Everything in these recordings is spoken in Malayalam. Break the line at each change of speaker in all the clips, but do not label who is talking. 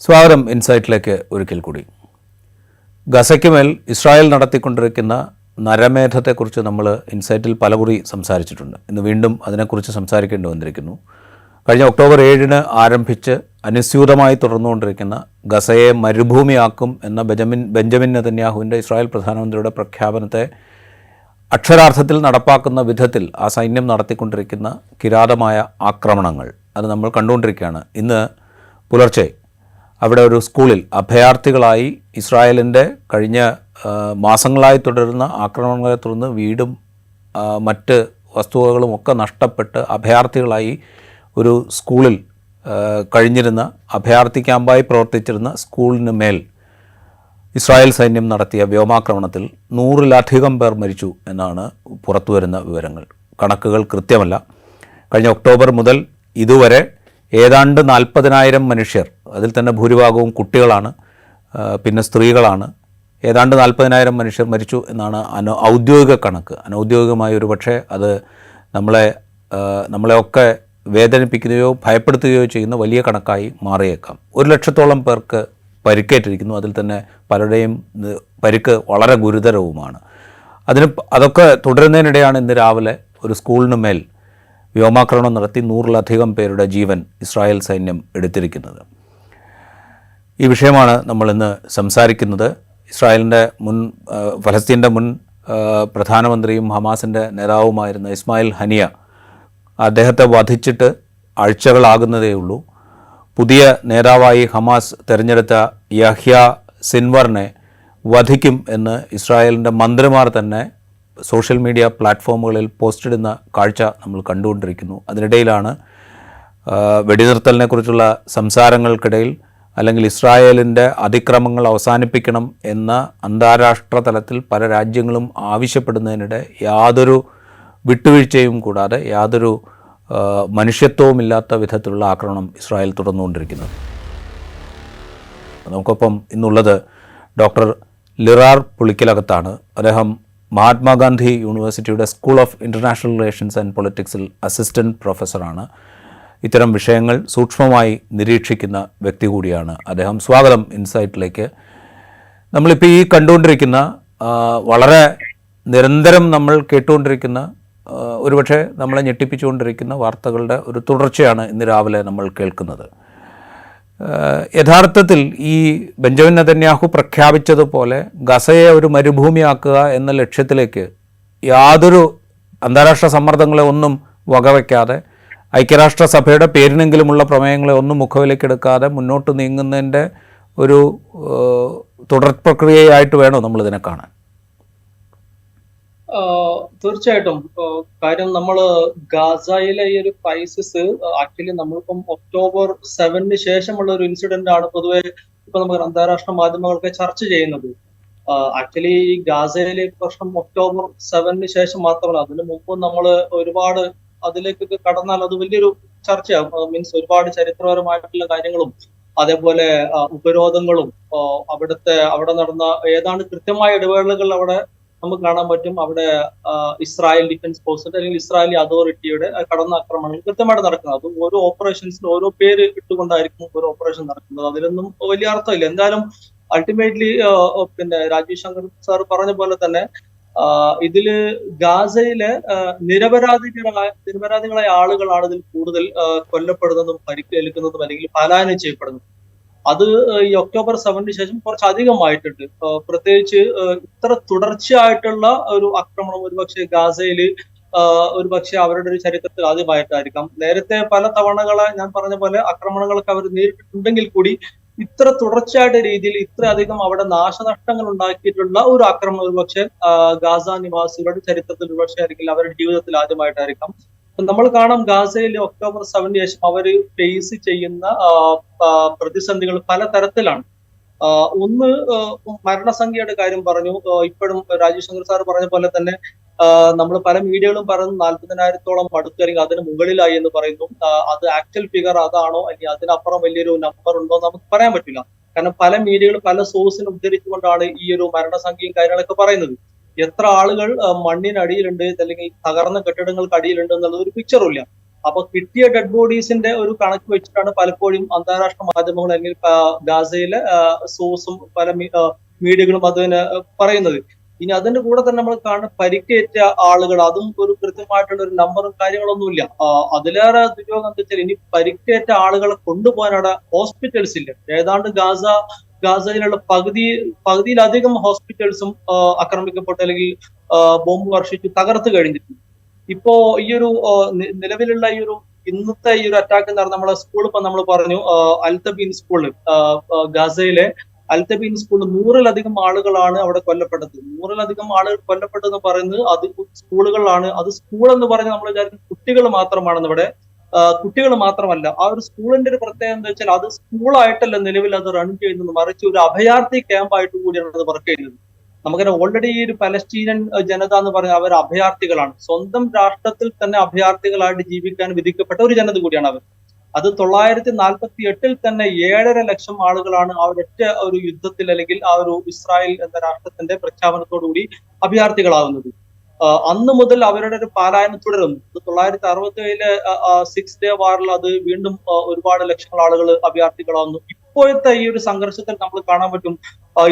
സ്വാഗതം ഇൻസൈറ്റിലേക്ക് ഒരിക്കൽ കൂടി. ഗസയ്ക്ക് മേൽ ഇസ്രായേൽ നടത്തിക്കൊണ്ടിരിക്കുന്ന നരമേധത്തെക്കുറിച്ച് നമ്മൾ ഇൻസൈറ്റിൽ പലകുറി സംസാരിച്ചിട്ടുണ്ട്. ഇന്ന് വീണ്ടും അതിനെക്കുറിച്ച് സംസാരിക്കേണ്ടി വന്നിരിക്കുന്നു. കഴിഞ്ഞ ഒക്ടോബർ 7 ആരംഭിച്ച് അനുസ്യൂതമായി തുടർന്നുകൊണ്ടിരിക്കുന്ന ഗസയെ മരുഭൂമിയാക്കും എന്ന ബെഞ്ചമിൻ നെതന്യാഹുവിൻ്റെ ഇസ്രായേൽ പ്രധാനമന്ത്രിയുടെ പ്രഖ്യാപനത്തെ അക്ഷരാർത്ഥത്തിൽ നടപ്പാക്കുന്ന വിധത്തിൽ ആ സൈന്യം നടത്തിക്കൊണ്ടിരിക്കുന്ന കിരാതമായ ആക്രമണങ്ങൾ അത് നമ്മൾ കണ്ടുകൊണ്ടിരിക്കുകയാണ്. ഇന്ന് പുലർച്ചെ അവിടെ ഒരു സ്കൂളിൽ അഭയാർത്ഥികളായി ഇസ്രായേലിൻ്റെ കഴിഞ്ഞ മാസങ്ങളായി തുടരുന്ന ആക്രമണങ്ങളെ തുടർന്ന് വീടും മറ്റ് വസ്തുവകളും ഒക്കെ നഷ്ടപ്പെട്ട് അഭയാർത്ഥികളായി ഒരു സ്കൂളിൽ കഴിഞ്ഞിരുന്ന അഭയാർത്ഥി ക്യാമ്പായി പ്രവർത്തിച്ചിരുന്ന സ്കൂളിന് മേൽ ഇസ്രായേൽ സൈന്യം നടത്തിയ വ്യോമാക്രമണത്തിൽ 100-ലധികം പേർ മരിച്ചു എന്നാണ് പുറത്തുവരുന്ന വിവരങ്ങൾ. കണക്കുകൾ കൃത്യമല്ല. കഴിഞ്ഞ ഒക്ടോബർ മുതൽ ഇതുവരെ ഏതാണ്ട് 40,000 മനുഷ്യർ, അതിൽ തന്നെ ഭൂരിഭാഗവും കുട്ടികളാണ്, പിന്നെ സ്ത്രീകളാണ്, ഏതാണ്ട് 40,000 മനുഷ്യർ മരിച്ചു എന്നാണ് ഔദ്യോഗിക കണക്ക്. അനൗദ്യോഗികമായ ഒരു പക്ഷേ അത് നമ്മളെയൊക്കെ വേദനിപ്പിക്കുകയോ ഭയപ്പെടുത്തുകയോ ചെയ്യുന്ന വലിയ കണക്കായി മാറിയേക്കാം. 100,000-ഓളം പേർക്ക് പരിക്കേറ്റിരിക്കുന്നു. അതിൽ തന്നെ പലരുടെയും പരിക്ക് വളരെ ഗുരുതരവുമാണ്. അതൊക്കെ തുടരുന്നതിനിടെയാണ് ഇന്ന് രാവിലെ ഒരു സ്കൂളിന് മേൽ വ്യോമാക്രമണം നടത്തി 100-ലധികം പേരുടെ ജീവൻ ഇസ്രായേൽ സൈന്യം എടുത്തിരിക്കുന്നത്. ഈ വിഷയമാണ് നമ്മളിന്ന് സംസാരിക്കുന്നത്. ഇസ്രായേലിൻ്റെ ഫലസ്തീൻ്റെ മുൻ പ്രധാനമന്ത്രിയും ഹമാസിൻ്റെ നേതാവുമായിരുന്ന ഇസ്മായിൽ ഹനിയ, അദ്ദേഹത്തെ വധിച്ചിട്ട് ആഴ്ചകളാകുന്നതേയുള്ളൂ. പുതിയ നേതാവായി ഹമാസ് തിരഞ്ഞെടുത്ത യഹ്യ സിൻവറിനെ വധിക്കും എന്ന് ഇസ്രായേലിൻ്റെ മന്ത്രിമാർ തന്നെ സോഷ്യൽ മീഡിയ പ്ലാറ്റ്ഫോമുകളിൽ പോസ്റ്റിടുന്ന കാഴ്ച നമ്മൾ കണ്ടുകൊണ്ടിരിക്കുന്നു. അതിനിടയിലാണ് വെടിനിർത്തലിനെക്കുറിച്ചുള്ള സംസാരങ്ങൾക്കിടയിൽ അല്ലെങ്കിൽ ഇസ്രായേലിൻ്റെ അതിക്രമങ്ങൾ അവസാനിപ്പിക്കണം എന്ന അന്താരാഷ്ട്ര തലത്തിൽ പല രാജ്യങ്ങളും ആവശ്യപ്പെടുന്നതിനിടെ യാതൊരു വിട്ടുവീഴ്ചയും കൂടാതെ യാതൊരു മനുഷ്യത്വവുമില്ലാത്ത വിധത്തിലുള്ള ആക്രമണം ഇസ്രായേൽ തുടർന്നുകൊണ്ടിരിക്കുന്നത്. നമുക്കൊപ്പം ഇന്നുള്ളത് ഡോക്ടർ ലിറാർ പുളിക്കലകത്താണ്. അദ്ദേഹം മഹാത്മാഗാന്ധി യൂണിവേഴ്സിറ്റിയുടെ school of international relations and പൊളിറ്റിക്സിൽ assistant പ്രൊഫസറാണ്. ഇത്തരം വിഷയങ്ങൾ സൂക്ഷ്മമായി നിരീക്ഷിക്കുന്ന വ്യക്തി കൂടിയാണ് അദ്ദേഹം. സ്വാഗതം ഇൻസൈറ്റിലേക്ക്. നമ്മളിപ്പോൾ ഈ കണ്ടുകൊണ്ടിരിക്കുന്ന വളരെ നിരന്തരം നമ്മൾ കേട്ടുകൊണ്ടിരിക്കുന്ന ഒരുപക്ഷെ നമ്മളെ ഞെട്ടിപ്പിച്ചുകൊണ്ടിരിക്കുന്ന വാർത്തകളുടെ ഒരു തുടർച്ചയാണ് ഇന്ന് രാവിലെ നമ്മൾ കേൾക്കുന്നത്. യഥാർത്ഥത്തിൽ ഈ ബെഞ്ചമിൻ നെതന്യാഹു പ്രഖ്യാപിച്ചതുപോലെ ഗസയെ ഒരു മരുഭൂമിയാക്കുക എന്ന ലക്ഷ്യത്തിലേക്ക് യാതൊരു അന്താരാഷ്ട്ര സമ്മർദ്ദങ്ങളെ ഒന്നും വകവയ്ക്കാതെ, ഐക്യരാഷ്ട്രസഭയുടെ പേരിനെങ്കിലുമുള്ള പ്രമേയങ്ങളെ ഒന്നും മുഖവിലേക്കെടുക്കാതെ മുന്നോട്ട് നീങ്ങുന്നതിൻ്റെ ഒരു തുടർ പ്രക്രിയയായിട്ട് വേണോ നമ്മളിതിനെ കാണാൻ?
തീർച്ചയായിട്ടും. കാര്യം നമ്മൾ ഗാസയിലെ ഈ ഒരു ക്രൈസിസ് ആക്ച്വലി നമ്മളിപ്പം ഒക്ടോബർ 7 ശേഷമുള്ള ഒരു ഇൻസിഡന്റ് ആണ് പൊതുവെ ഇപ്പൊ നമുക്ക് അന്താരാഷ്ട്ര മാധ്യമങ്ങളൊക്കെ ചർച്ച ചെയ്യുന്നത്. ആക്ച്വലി ഈ ഗാസയിലെ പ്രശ്നം ഒക്ടോബർ 7 ശേഷം മാത്രമല്ല, അതിനു മുമ്പ് നമ്മൾ ഒരുപാട് അതിലേക്കൊക്കെ കടന്നാൽ അത് വലിയൊരു ചർച്ചയാകും. മീൻസ് ഒരുപാട് ചരിത്രപരമായിട്ടുള്ള കാര്യങ്ങളും അതേപോലെ ഉപരോധങ്ങളും അവിടെ നടന്ന ഏതാണ്ട് കൃത്യമായ ഇടവേളകൾ അവിടെ നമുക്ക് കാണാൻ പറ്റും. അവിടെ ഇസ്രായേൽ ഡിഫൻസ് ഫോഴ്സിന്റെ അല്ലെങ്കിൽ ഇസ്രായേലി അതോറിറ്റിയുടെ കടന്നാക്രമണങ്ങൾ കൃത്യമായിട്ട് നടക്കുന്നത്. അത് ഓരോ ഓപ്പറേഷൻസിന് ഓരോ പേര് ഇട്ടുകൊണ്ടായിരിക്കും ഓരോ ഓപ്പറേഷൻ നടക്കുന്നത്. അതിലൊന്നും വലിയ അർത്ഥമില്ല. എന്തായാലും അൾട്ടിമേറ്റ്ലി പിന്നെ രാജീവ് ശങ്കർ സാർ പറഞ്ഞ പോലെ തന്നെ ഇതില് ഗാസയിലെ നിരപരാധികളായ ആളുകളാണ് ഇതിൽ കൂടുതൽ കൊല്ലപ്പെടുന്നതും പരിക്കേൽക്കുന്നതും അല്ലെങ്കിൽ പലായനം ചെയ്യപ്പെടുന്നതും. അത് ഈ ഒക്ടോബർ 7 ശേഷം കുറച്ച് അധികമായിട്ടുണ്ട്. പ്രത്യേകിച്ച് ഇത്ര തുടർച്ചയായിട്ടുള്ള ഒരു ആക്രമണം ഒരുപക്ഷെ ഗാസയില് ഒരുപക്ഷെ അവരുടെ ഒരു ചരിത്രത്തിൽ ആദ്യമായിട്ടായിരിക്കാം. നേരത്തെ പല തവണകളെ ഞാൻ പറഞ്ഞ പോലെ ആക്രമണങ്ങളൊക്കെ അവർ നേരിട്ടിട്ടുണ്ടെങ്കിൽ കൂടി ഇത്ര തുടർച്ചയായിട്ട് രീതിയിൽ ഇത്രയധികം അവിടെ നാശനഷ്ടങ്ങൾ ഉണ്ടാക്കിയിട്ടുള്ള ഒരു ആക്രമണം ഒരുപക്ഷെ ഗാസ നിവാസികളുടെ ചരിത്രത്തിൽ ഒരുപക്ഷെ ആയിരിക്കില്ല, അവരുടെ ജീവിതത്തിൽ ആദ്യമായിട്ടായിരിക്കാം. നമ്മൾ കാണാം ഗാസയിൽ ഒക്ടോബർ 7 ശേഷം അവര് ഫേസ് ചെയ്യുന്ന പ്രതിസന്ധികൾ പല തരത്തിലാണ്. ഒന്ന്, മരണസംഖ്യയുടെ കാര്യം പറഞ്ഞു. ഇപ്പോഴും രാജീവ് ശങ്കർ സാർ പറഞ്ഞ പോലെ തന്നെ നമ്മൾ പല മീഡിയകളും പറയുന്നു 40,000-ഓളം അടുത്ത് അല്ലെങ്കിൽ അതിന് മുകളിലായി എന്ന് പറയുന്നു. അത് ആക്ച്വൽ ഫിഗർ അതാണോ അല്ലെങ്കിൽ അതിനപ്പുറം വലിയൊരു നമ്പർ ഉണ്ടോ നമുക്ക് പറയാൻ പറ്റില്ല. കാരണം പല മീഡിയകളും പല സോഴ്സിനെ ഉദ്ധരിച്ചുകൊണ്ടാണ് ഈ ഒരു മരണസംഖ്യയും കാര്യങ്ങളൊക്കെ പറയുന്നത്. എത്ര ആളുകൾ മണ്ണിനടിയിലുണ്ട് അല്ലെങ്കിൽ തകർന്ന കെട്ടിടങ്ങൾക്ക് അടിയിലുണ്ട് എന്നുള്ളത് ഒരു പിക്ചറും ഇല്ല. അപ്പൊ കിട്ടിയ ഡെഡ് ബോഡീസിന്റെ ഒരു കണക്ക് വെച്ചിട്ടാണ് പലപ്പോഴും അന്താരാഷ്ട്ര മാധ്യമങ്ങൾ അല്ലെങ്കിൽ ഗാസയിലെ സോഴ്സും പല മീഡിയകളും അതിന് പറയുന്നത്. ഇനി അതിന്റെ കൂടെ തന്നെ നമ്മൾ കാണുന്ന പരിക്കേറ്റ ആളുകൾ, അതും ഒരു കൃത്യമായിട്ടുള്ള ഒരു നമ്പറും കാര്യങ്ങളൊന്നുമില്ല. അതിലേറെ ദുര്യോഗം എന്താ വെച്ചാൽ ഇനി പരിക്കേറ്റ ആളുകളെ കൊണ്ടുപോകാൻ അവിടെ ഹോസ്പിറ്റൽസ് ഇല്ല. ഏതാണ്ട് ഗാസയിലുള്ള പകുതിയിലധികം ഹോസ്പിറ്റൽസും ആക്രമിക്കപ്പെട്ടു അല്ലെങ്കിൽ ബോംബ് വർഷിച്ച് തകർത്ത് കഴിഞ്ഞിട്ടുണ്ട്. ഇപ്പോ ഈ ഒരു നിലവിലുള്ള ഈ ഒരു ഇന്നത്തെ ഈ ഒരു അറ്റാക്ക് നടന്ന നമ്മളെ സ്കൂൾ ഇപ്പൊ നമ്മൾ പറഞ്ഞു, അൽതബീൻ സ്കൂള്, ഗാസയിലെ അൽതബീൻ സ്കൂളിൽ 100-ലധികം ആളുകളാണ് അവിടെ കൊല്ലപ്പെട്ടത്. 100-ലധികം ആളുകൾ കൊല്ലപ്പെട്ടതെന്ന് പറയുന്നത് അത് സ്കൂളുകളിലാണ്. അത് സ്കൂൾ എന്ന് പറഞ്ഞാൽ നമ്മൾ വിചാരിക്കും കുട്ടികൾ മാത്രമാണെന്ന്. ഇവിടെ കുട്ടികൾ മാത്രമല്ല, ആ ഒരു സ്കൂളിന്റെ ഒരു പ്രത്യേകത എന്താ വെച്ചാൽ അത് സ്കൂളായിട്ടല്ല നിലവിൽ അത് റൺ ചെയ്യുന്നത്, മറിച്ച് ഒരു അഭയാർത്ഥി ക്യാമ്പ് ആയിട്ട് കൂടിയാണ് അത് വർക്ക് ചെയ്യുന്നത്. നമുക്കറിയാം ഓൾറെഡി ഈ ഒരു പലസ്തീനൻ ജനത എന്ന് പറഞ്ഞാൽ അവർ അഭയാർത്ഥികളാണ്. സ്വന്തം രാഷ്ട്രത്തിൽ തന്നെ അഭയാർത്ഥികളായിട്ട് ജീവിക്കാൻ വിധിക്കപ്പെട്ട ഒരു ജനത കൂടിയാണ് അവർ. അത് 1948 തന്നെ 7.5 ലക്ഷം ആളുകളാണ് ആ ഒരൊറ്റ ഒരു യുദ്ധത്തിൽ അല്ലെങ്കിൽ ആ ഒരു ഇസ്രായേൽ എന്ന രാഷ്ട്രത്തിന്റെ പ്രഖ്യാപനത്തോടുകൂടി അഭയാർത്ഥികളാവുന്നത്. അന്ന് മുതൽ അവരുടെ ഒരു പലായനം തുടരുന്നു. 1967 സിക്സ് ഡേ വാറിൽ അത് വീണ്ടും ഒരുപാട് ലക്ഷങ്ങൾ ആളുകൾ അഭയാർത്ഥികളാവുന്നു. ഇപ്പോഴത്തെ ഈ ഒരു സംഘർഷത്തിൽ നമ്മൾ കാണാൻ പറ്റും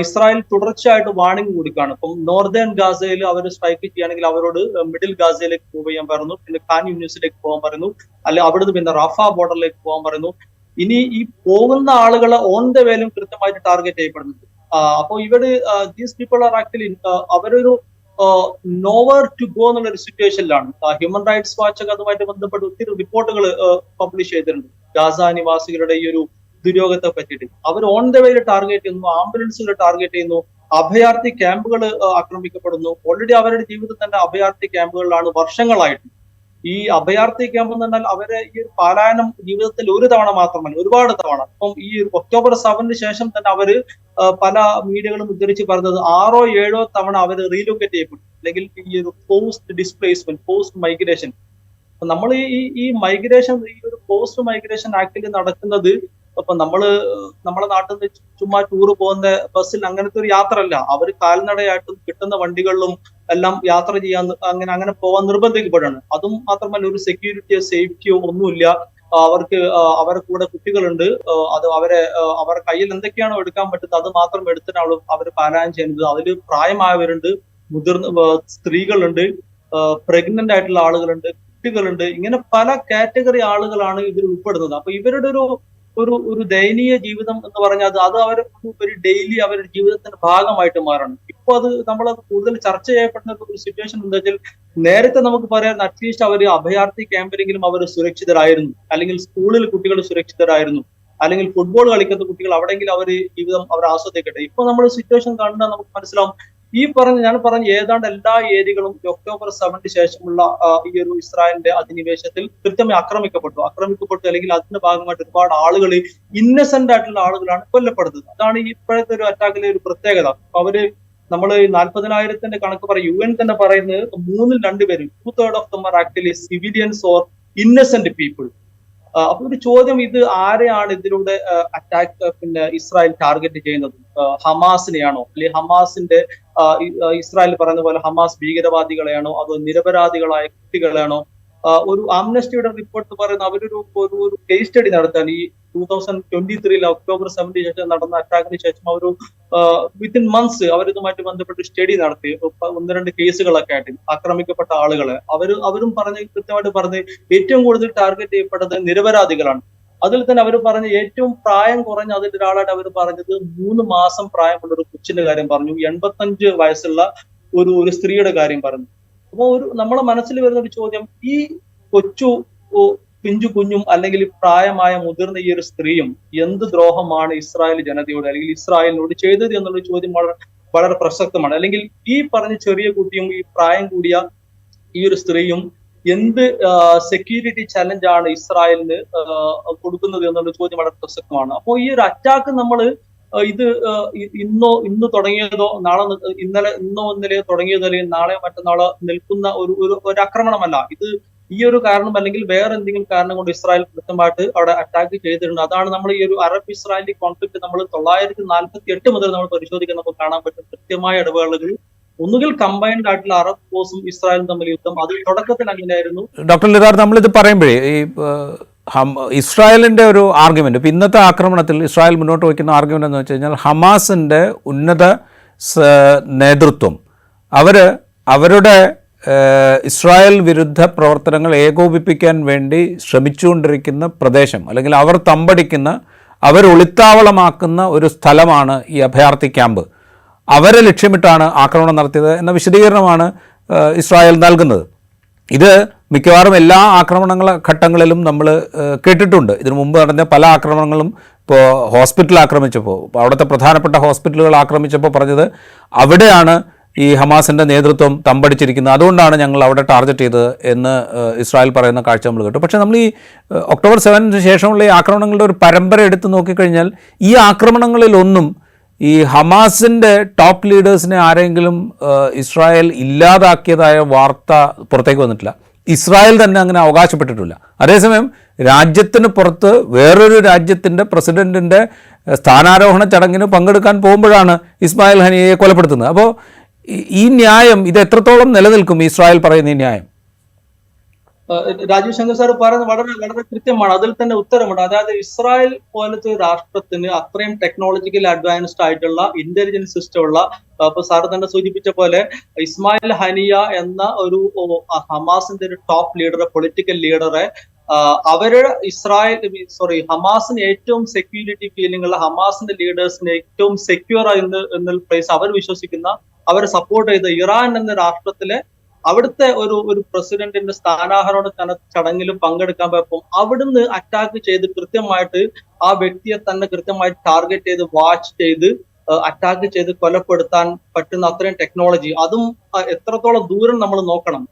ഇസ്രായേൽ തുടർച്ചയായിട്ട് വാർണിംഗ് കൊടുക്കുകയാണ്. ഇപ്പം നോർത്തേൺ ഗാസയിൽ അവർ സ്ട്രൈക്ക് ചെയ്യുകയാണെങ്കിൽ അവരോട് മിഡിൽ ഗാസയിലേക്ക് മൂവ് ചെയ്യാൻ പറയുന്നു, പിന്നെ ഖാൻ യൂണിവേഴ്സിലേക്ക് പോകാൻ പറയുന്നു, അല്ലെ അവിടുന്ന് പിന്നെ റഫ ബോർഡറിലേക്ക് പോകാൻ പറയുന്നു. ഇനി ഈ പോകുന്ന ആളുകളെ ഓൺ ദ വേലും കൃത്യമായിട്ട് ടാർഗറ്റ് ചെയ്യപ്പെടുന്നുണ്ട്. അപ്പോൾ ഇവര് ദീസ് പീപ്പിൾ ആർ ആക്ച്വലി അവരൊരു നോവർ ടു ഗോ എന്നുള്ള ഒരു സിറ്റുവേഷനിലാണ്. ഹ്യൂമൻ റൈറ്റ്സ് വാച്ച് ഒക്കെ അതുമായിട്ട് ബന്ധപ്പെട്ട് ഒത്തിരി റിപ്പോർട്ടുകൾ പബ്ലിഷ് ചെയ്തിട്ടുണ്ട് ഗാസ നിവാസികളുടെ ഈ ഒരു ദുര്യോഗത്തെ പറ്റിയിട്ട്. അവർ ഓൺ ദ വേയിൽ ടാർഗറ്റ് ചെയ്യുന്നു, ആംബുലൻസുകൾ ടാർഗറ്റ് ചെയ്യുന്നു, അഭയാർത്ഥി ക്യാമ്പുകൾ ആക്രമിക്കപ്പെടുന്നു. ഓൾറെഡി അവരുടെ ജീവിതം തന്നെ അഭയാർത്ഥി ക്യാമ്പുകളിലാണ് വർഷങ്ങളായിട്ട്. ഈ അഭയാർത്ഥി ക്യാമ്പ് എന്ന് പറഞ്ഞാൽ അവരെ ഈ ഒരു പലായനം ജീവിതത്തിൽ ഒരു തവണ മാത്രമല്ല, ഒരുപാട് തവണ. ഇപ്പം ഈ ഒക്ടോബർ 7 ശേഷം തന്നെ അവര് പല മീഡിയകളും ഉദ്ധരിച്ച് പറഞ്ഞത് 6-7 തവണ അവർ റീലൊക്കേറ്റ് ചെയ്യപ്പെട്ടു, അല്ലെങ്കിൽ ഈ ഒരു പോസ്റ്റ് ഡിസ്പ്ലേസ്മെന്റ്, പോസ്റ്റ് മൈഗ്രേഷൻ. നമ്മൾ ഈ മൈഗ്രേഷൻ, ഈ ഒരു പോസ്റ്റ് മൈഗ്രേഷൻ ആക്ച്വലി നടക്കുന്നത് ഇപ്പൊ നമ്മളെ നാട്ടിൽ നിന്ന് ചുമ്മാ ടൂർ പോകുന്ന ബസ്സിൽ അങ്ങനത്തെ ഒരു യാത്ര അല്ല. അവർ കാൽനടയായിട്ടും കിട്ടുന്ന വണ്ടികളിലും എല്ലാം യാത്ര ചെയ്യാൻ അങ്ങനെ പോകാൻ നിർബന്ധിക്കപ്പെടുകയാണ്. അതും മാത്രമല്ല ഒരു സെക്യൂരിറ്റിയോ സേഫ്റ്റിയോ ഒന്നുമില്ല. അവർക്ക് അവരുടെ കൂടെ കുട്ടികളുണ്ട്. അത് അവരുടെ കയ്യിൽ എന്തൊക്കെയാണോ എടുക്കാൻ പറ്റുന്നത് അത് മാത്രം എടുത്തിട്ടാണ് അവർ പാലായനം ചെയ്യുന്നത്. അതിൽ പ്രായമായവരുണ്ട്, മുതിർന്ന സ്ത്രീകളുണ്ട്, പ്രഗ്നന്റ് ആയിട്ടുള്ള ആളുകളുണ്ട്, കുട്ടികളുണ്ട്. ഇങ്ങനെ പല കാറ്റഗറി ആളുകളാണ് ഇതിൽ ഉൾപ്പെടുന്നത്. അപ്പൊ ഇവരുടെ ഒരു ദയനീയ ജീവിതം എന്ന് പറഞ്ഞാൽ അത് അവർ ഒരു ഡെയിലി അവരുടെ ജീവിതത്തിന്റെ ഭാഗമായിട്ട് മാറണം. ഇപ്പൊ അത് നമ്മളത് കൂടുതൽ ചർച്ച ചെയ്യപ്പെടുന്ന ഒരു സിറ്റുവേഷൻ എന്താ വെച്ചാൽ, നേരത്തെ നമുക്ക് പറയാൻ അറ്റ്ലീസ്റ്റ് അവർ അഭയാർത്ഥി ക്യാമ്പിലെങ്കിലും അവർ സുരക്ഷിതരായിരുന്നു, അല്ലെങ്കിൽ സ്കൂളിൽ കുട്ടികൾ സുരക്ഷിതരായിരുന്നു, അല്ലെങ്കിൽ ഫുട്ബോൾ കളിക്കുന്ന കുട്ടികൾ അവിടെയെങ്കിലും ജീവിതം അവർ ആസ്വദിക്കട്ടെ. ഇപ്പൊ നമ്മൾ സിറ്റുവേഷൻ കാണുന്നത് നമുക്ക് മനസ്സിലാവും. ഞാൻ പറഞ്ഞ ഏതാണ്ട് എല്ലാ ഏരിയകളും ഒക്ടോബർ 7 ശേഷമുള്ള ഈ ഒരു ഇസ്രായേലിന്റെ അധിനിവേശത്തിൽ കൃത്യമായി ആക്രമിക്കപ്പെട്ടു അല്ലെങ്കിൽ അതിന്റെ ഭാഗമായിട്ട് ഒരുപാട് ആളുകൾ, ഇന്നസെന്റ് ആയിട്ടുള്ള ആളുകളാണ് കൊല്ലപ്പെടുന്നത്. അതാണ് ഇപ്പോഴത്തെ ഒരു അറ്റാക്കിലെ ഒരു പ്രത്യേകത. നമ്മൾ 40,000 കണക്ക് പറയും. UN തന്നെ പറയുന്നത് 3-2 പേരും 2/3 of them are actually civilians or Innocent people. അപ്പൊ ഒരു ചോദ്യം, ഇത് ആരെയാണ് ഇതിലൂടെ ഇസ്രായേൽ ടാർഗറ്റ് ചെയ്യുന്നത്? ഹമാസിനെയാണോ, അല്ലെങ്കിൽ ഹമാസിന്റെ ഇസ്രായേൽ പറയുന്ന പോലെ ഹമാസ് ഭീകരവാദികളെയാണോ, അതോ നിരപരാധികളായ കുട്ടികളെയാണോ? ഒരു ആംനസ്റ്റിയുടെ റിപ്പോർട്ട് പറയുന്ന അവരൊരു കേസ് സ്റ്റഡി നടത്താൻ ഈ 2023 ഒക്ടോബർ 7 ശേഷം നടന്ന അറ്റാക്കിന് ശേഷം വിത്തിൻ മന്ത്സ് അവരിതുമായിട്ട് ബന്ധപ്പെട്ട് സ്റ്റഡി നടത്തി 1-2 കേസുകളൊക്കെ ആയിട്ട് ആക്രമിക്കപ്പെട്ട ആളുകളെ അവരും കൃത്യമായിട്ട് പറഞ്ഞ് ഏറ്റവും കൂടുതൽ ടാർഗറ്റ് ചെയ്യപ്പെട്ടത് നിരപരാധികളാണ്. അതിൽ തന്നെ അവർ പറഞ്ഞ ഏറ്റവും പ്രായം കുറഞ്ഞ അതിൽ ഒരാളായിട്ട് അവർ പറഞ്ഞത് 3 മാസം പ്രായമുള്ള ഒരു കൊച്ചിന്റെ കാര്യം പറഞ്ഞു, 85 വയസ്സുള്ള ഒരു സ്ത്രീയുടെ കാര്യം പറഞ്ഞു. അപ്പൊ നമ്മളെ മനസ്സിൽ വരുന്ന ഒരു ചോദ്യം, ഈ പിഞ്ചു കുഞ്ഞും അല്ലെങ്കിൽ പ്രായമായ മുതിർന്ന ഈ ഒരു സ്ത്രീയും എന്ത് ദ്രോഹമാണ് ഇസ്രായേൽ ജനതയോട് അല്ലെങ്കിൽ ഇസ്രായേലിനോട് ചെയ്തത് എന്നുള്ള ചോദ്യം വളരെ പ്രസക്തമാണ്. അല്ലെങ്കിൽ ഈ പറഞ്ഞ ചെറിയ കുട്ടിയും ഈ പ്രായം കൂടിയ ഈ ഒരു സ്ത്രീയും എന്ത് സെക്യൂരിറ്റി ചലഞ്ച് ആണ് ഇസ്രായേലിന് കൊടുക്കുന്നത് എന്നുള്ള ചോദ്യം വളരെ പ്രസക്തമാണ്. അപ്പോൾ ഈ ഒരു അറ്റാക്ക് നമ്മൾ ഇത് ഇന്ന് തുടങ്ങിയതോ ഇന്നലെയോ തുടങ്ങിയതോ അല്ലെങ്കിൽ നാളെയോ മറ്റന്നാളോ നിൽക്കുന്ന ഒരു ആക്രമണമല്ല ഇത്. ഈ ഒരു കാരണം അല്ലെങ്കിൽ വേറെ എന്തെങ്കിലും കാരണം കൊണ്ട് ഇസ്രായേൽ കൃത്യമായിട്ട് അവിടെ അറ്റാക്ക് ചെയ്തിട്ടുണ്ട്. അതാണ് നമ്മൾ ഈ ഒരു അറബ് ഇസ്രായേലി കോൺഫ്ലിക്ട് നമ്മൾ 1948 മുതൽ നമ്മൾ പരിശോധിക്കാൻ നമുക്ക് കാണാൻ പറ്റും കൃത്യമായ ഇടവേളകളിൽ ഒന്നുകിൽ കമ്പൈൻഡ് ആയിട്ടുള്ള അറബ് ഫോഴ്സും ഇസ്രായേലും തമ്മിൽ യുദ്ധം, അത് തുടക്കത്തിൽ അങ്ങനെയായിരുന്നു.
ഡോക്ടർ ലിറാർ, നമ്മളിത് പറയുമ്പോഴേ ഈ ഇസ്രായേലിൻ്റെ ഒരു ആർഗ്യുമെൻ്റ്, ഇപ്പോൾ ഇന്നത്തെ ആക്രമണത്തിൽ ഇസ്രായേൽ മുന്നോട്ട് വയ്ക്കുന്ന ആർഗ്യുമെൻ്റ് എന്ന് വെച്ച് കഴിഞ്ഞാൽ ഹമാസിൻ്റെ ഉന്നത നേതൃത്വം അവരുടെ ഇസ്രായേൽ വിരുദ്ധ പ്രവർത്തനങ്ങൾ ഏകോപിപ്പിക്കാൻ വേണ്ടി ശ്രമിച്ചുകൊണ്ടിരിക്കുന്ന പ്രദേശം, അല്ലെങ്കിൽ അവർ തമ്പടിക്കുന്ന, അവർ ഒളിത്താവളമാക്കുന്ന ഒരു സ്ഥലമാണ് ഈ അഭയാർത്ഥി ക്യാമ്പ്. അവരെ ലക്ഷ്യമിട്ടാണ് ആക്രമണം നടത്തിയത് എന്ന വിശദീകരണമാണ് ഇസ്രായേൽ നൽകുന്നത്. ഇത് മിക്കവാറും എല്ലാ ഘട്ടങ്ങളിലും നമ്മൾ കേട്ടിട്ടുണ്ട്. ഇതിനു മുമ്പ് നടന്ന പല ആക്രമണങ്ങളും, ഇപ്പോൾ ഹോസ്പിറ്റൽ ആക്രമിച്ചപ്പോൾ, അവിടുത്തെ പ്രധാനപ്പെട്ട ഹോസ്പിറ്റലുകൾ ആക്രമിച്ചപ്പോൾ പറഞ്ഞത് അവിടെയാണ് ഈ ഹമാസിൻ്റെ നേതൃത്വം തമ്പടിച്ചിരിക്കുന്നത്, അതുകൊണ്ടാണ് ഞങ്ങൾ അവിടെ ടാർഗറ്റ് ചെയ്തത് എന്ന് ഇസ്രായേൽ പറയുന്ന കാഴ്ച നമ്മൾ കേട്ടു. പക്ഷേ നമ്മൾ ഈ ഒക്ടോബർ 7 ശേഷമുള്ള ഈ ആക്രമണങ്ങളുടെ ഒരു പരമ്പര എടുത്ത് നോക്കിക്കഴിഞ്ഞാൽ ഈ ആക്രമണങ്ങളിലൊന്നും ഈ ഹമാസിൻ്റെ ടോപ്പ് ലീഡേഴ്സിനെ ആരെങ്കിലും ഇസ്രായേൽ ഇല്ലാതാക്കിയതായ വാർത്ത പുറത്തേക്ക് വന്നിട്ടില്ല. ഇസ്രായേൽ തന്നെ അങ്ങനെ അവകാശപ്പെട്ടിട്ടില്ല. അതേസമയം രാജ്യത്തിന് പുറത്ത് വേറൊരു രാജ്യത്തിൻ്റെ പ്രസിഡൻറ്റിൻ്റെ സ്ഥാനാരോഹണ ചടങ്ങിന് പങ്കെടുക്കാൻ പോകുമ്പോഴാണ് ഇസ്മായിൽ ഹനിയയെ കൊലപ്പെടുത്തുന്നത്. അപ്പോൾ ഈ ന്യായം ഇത് എത്രത്തോളം നിലനിൽക്കും, ഇസ്രായേൽ പറയുന്ന ഈ ന്യായം?
രാജീവ് ശങ്കർ സാർ പറയുന്നത് വളരെ വളരെ കൃത്യമാണ്. അതിൽ തന്നെ ഉത്തരമുണ്ട്. അതായത് ഇസ്രായേൽ പോലത്തെ ഒരു രാഷ്ട്രത്തിന് അത്രയും ടെക്നോളജിക്കൽ അഡ്വാൻസ്ഡ് ആയിട്ടുള്ള ഇന്റലിജൻസ് സിസ്റ്റം ഉള്ള, ഇപ്പൊ സാർ തന്നെ സൂചിപ്പിച്ച പോലെ ഇസ്മായിൽ ഹനിയ എന്ന ഒരു ഹമാസിന്റെ ഒരു ടോപ്പ് ലീഡറെ, പൊളിറ്റിക്കൽ ലീഡറെ, അവരുടെ ഹമാസിന് ഏറ്റവും സെക്യൂരിറ്റി ഫീലിംഗ് ഉള്ള, ഹമാസിന്റെ ലീഡേഴ്സിന് ഏറ്റവും സെക്യൂർ എന്ന പ്ലേസ് അവർ വിശ്വസിക്കുന്ന, അവരെ സപ്പോർട്ട് ചെയ്ത ഇറാൻ എന്ന രാഷ്ട്രത്തിലെ അവിടുത്തെ ഒരു പ്രസിഡന്റിന്റെ സ്ഥാനാരോഹണ ചടങ്ങിലും പങ്കെടുക്കാൻ പോയപ്പോൾ അവിടുന്ന് അറ്റാക്ക് ചെയ്ത് കൃത്യമായിട്ട് ആ വ്യക്തിയെ തന്നെ കൃത്യമായിട്ട് ടാർഗറ്റ് ചെയ്ത് വാച്ച് ചെയ്ത് അറ്റാക്ക് ചെയ്ത് കൊലപ്പെടുത്താൻ പറ്റുന്ന അത്രയും ടെക്നോളജി, അതും എത്രത്തോളം ദൂരം നമ്മൾ നോക്കണം.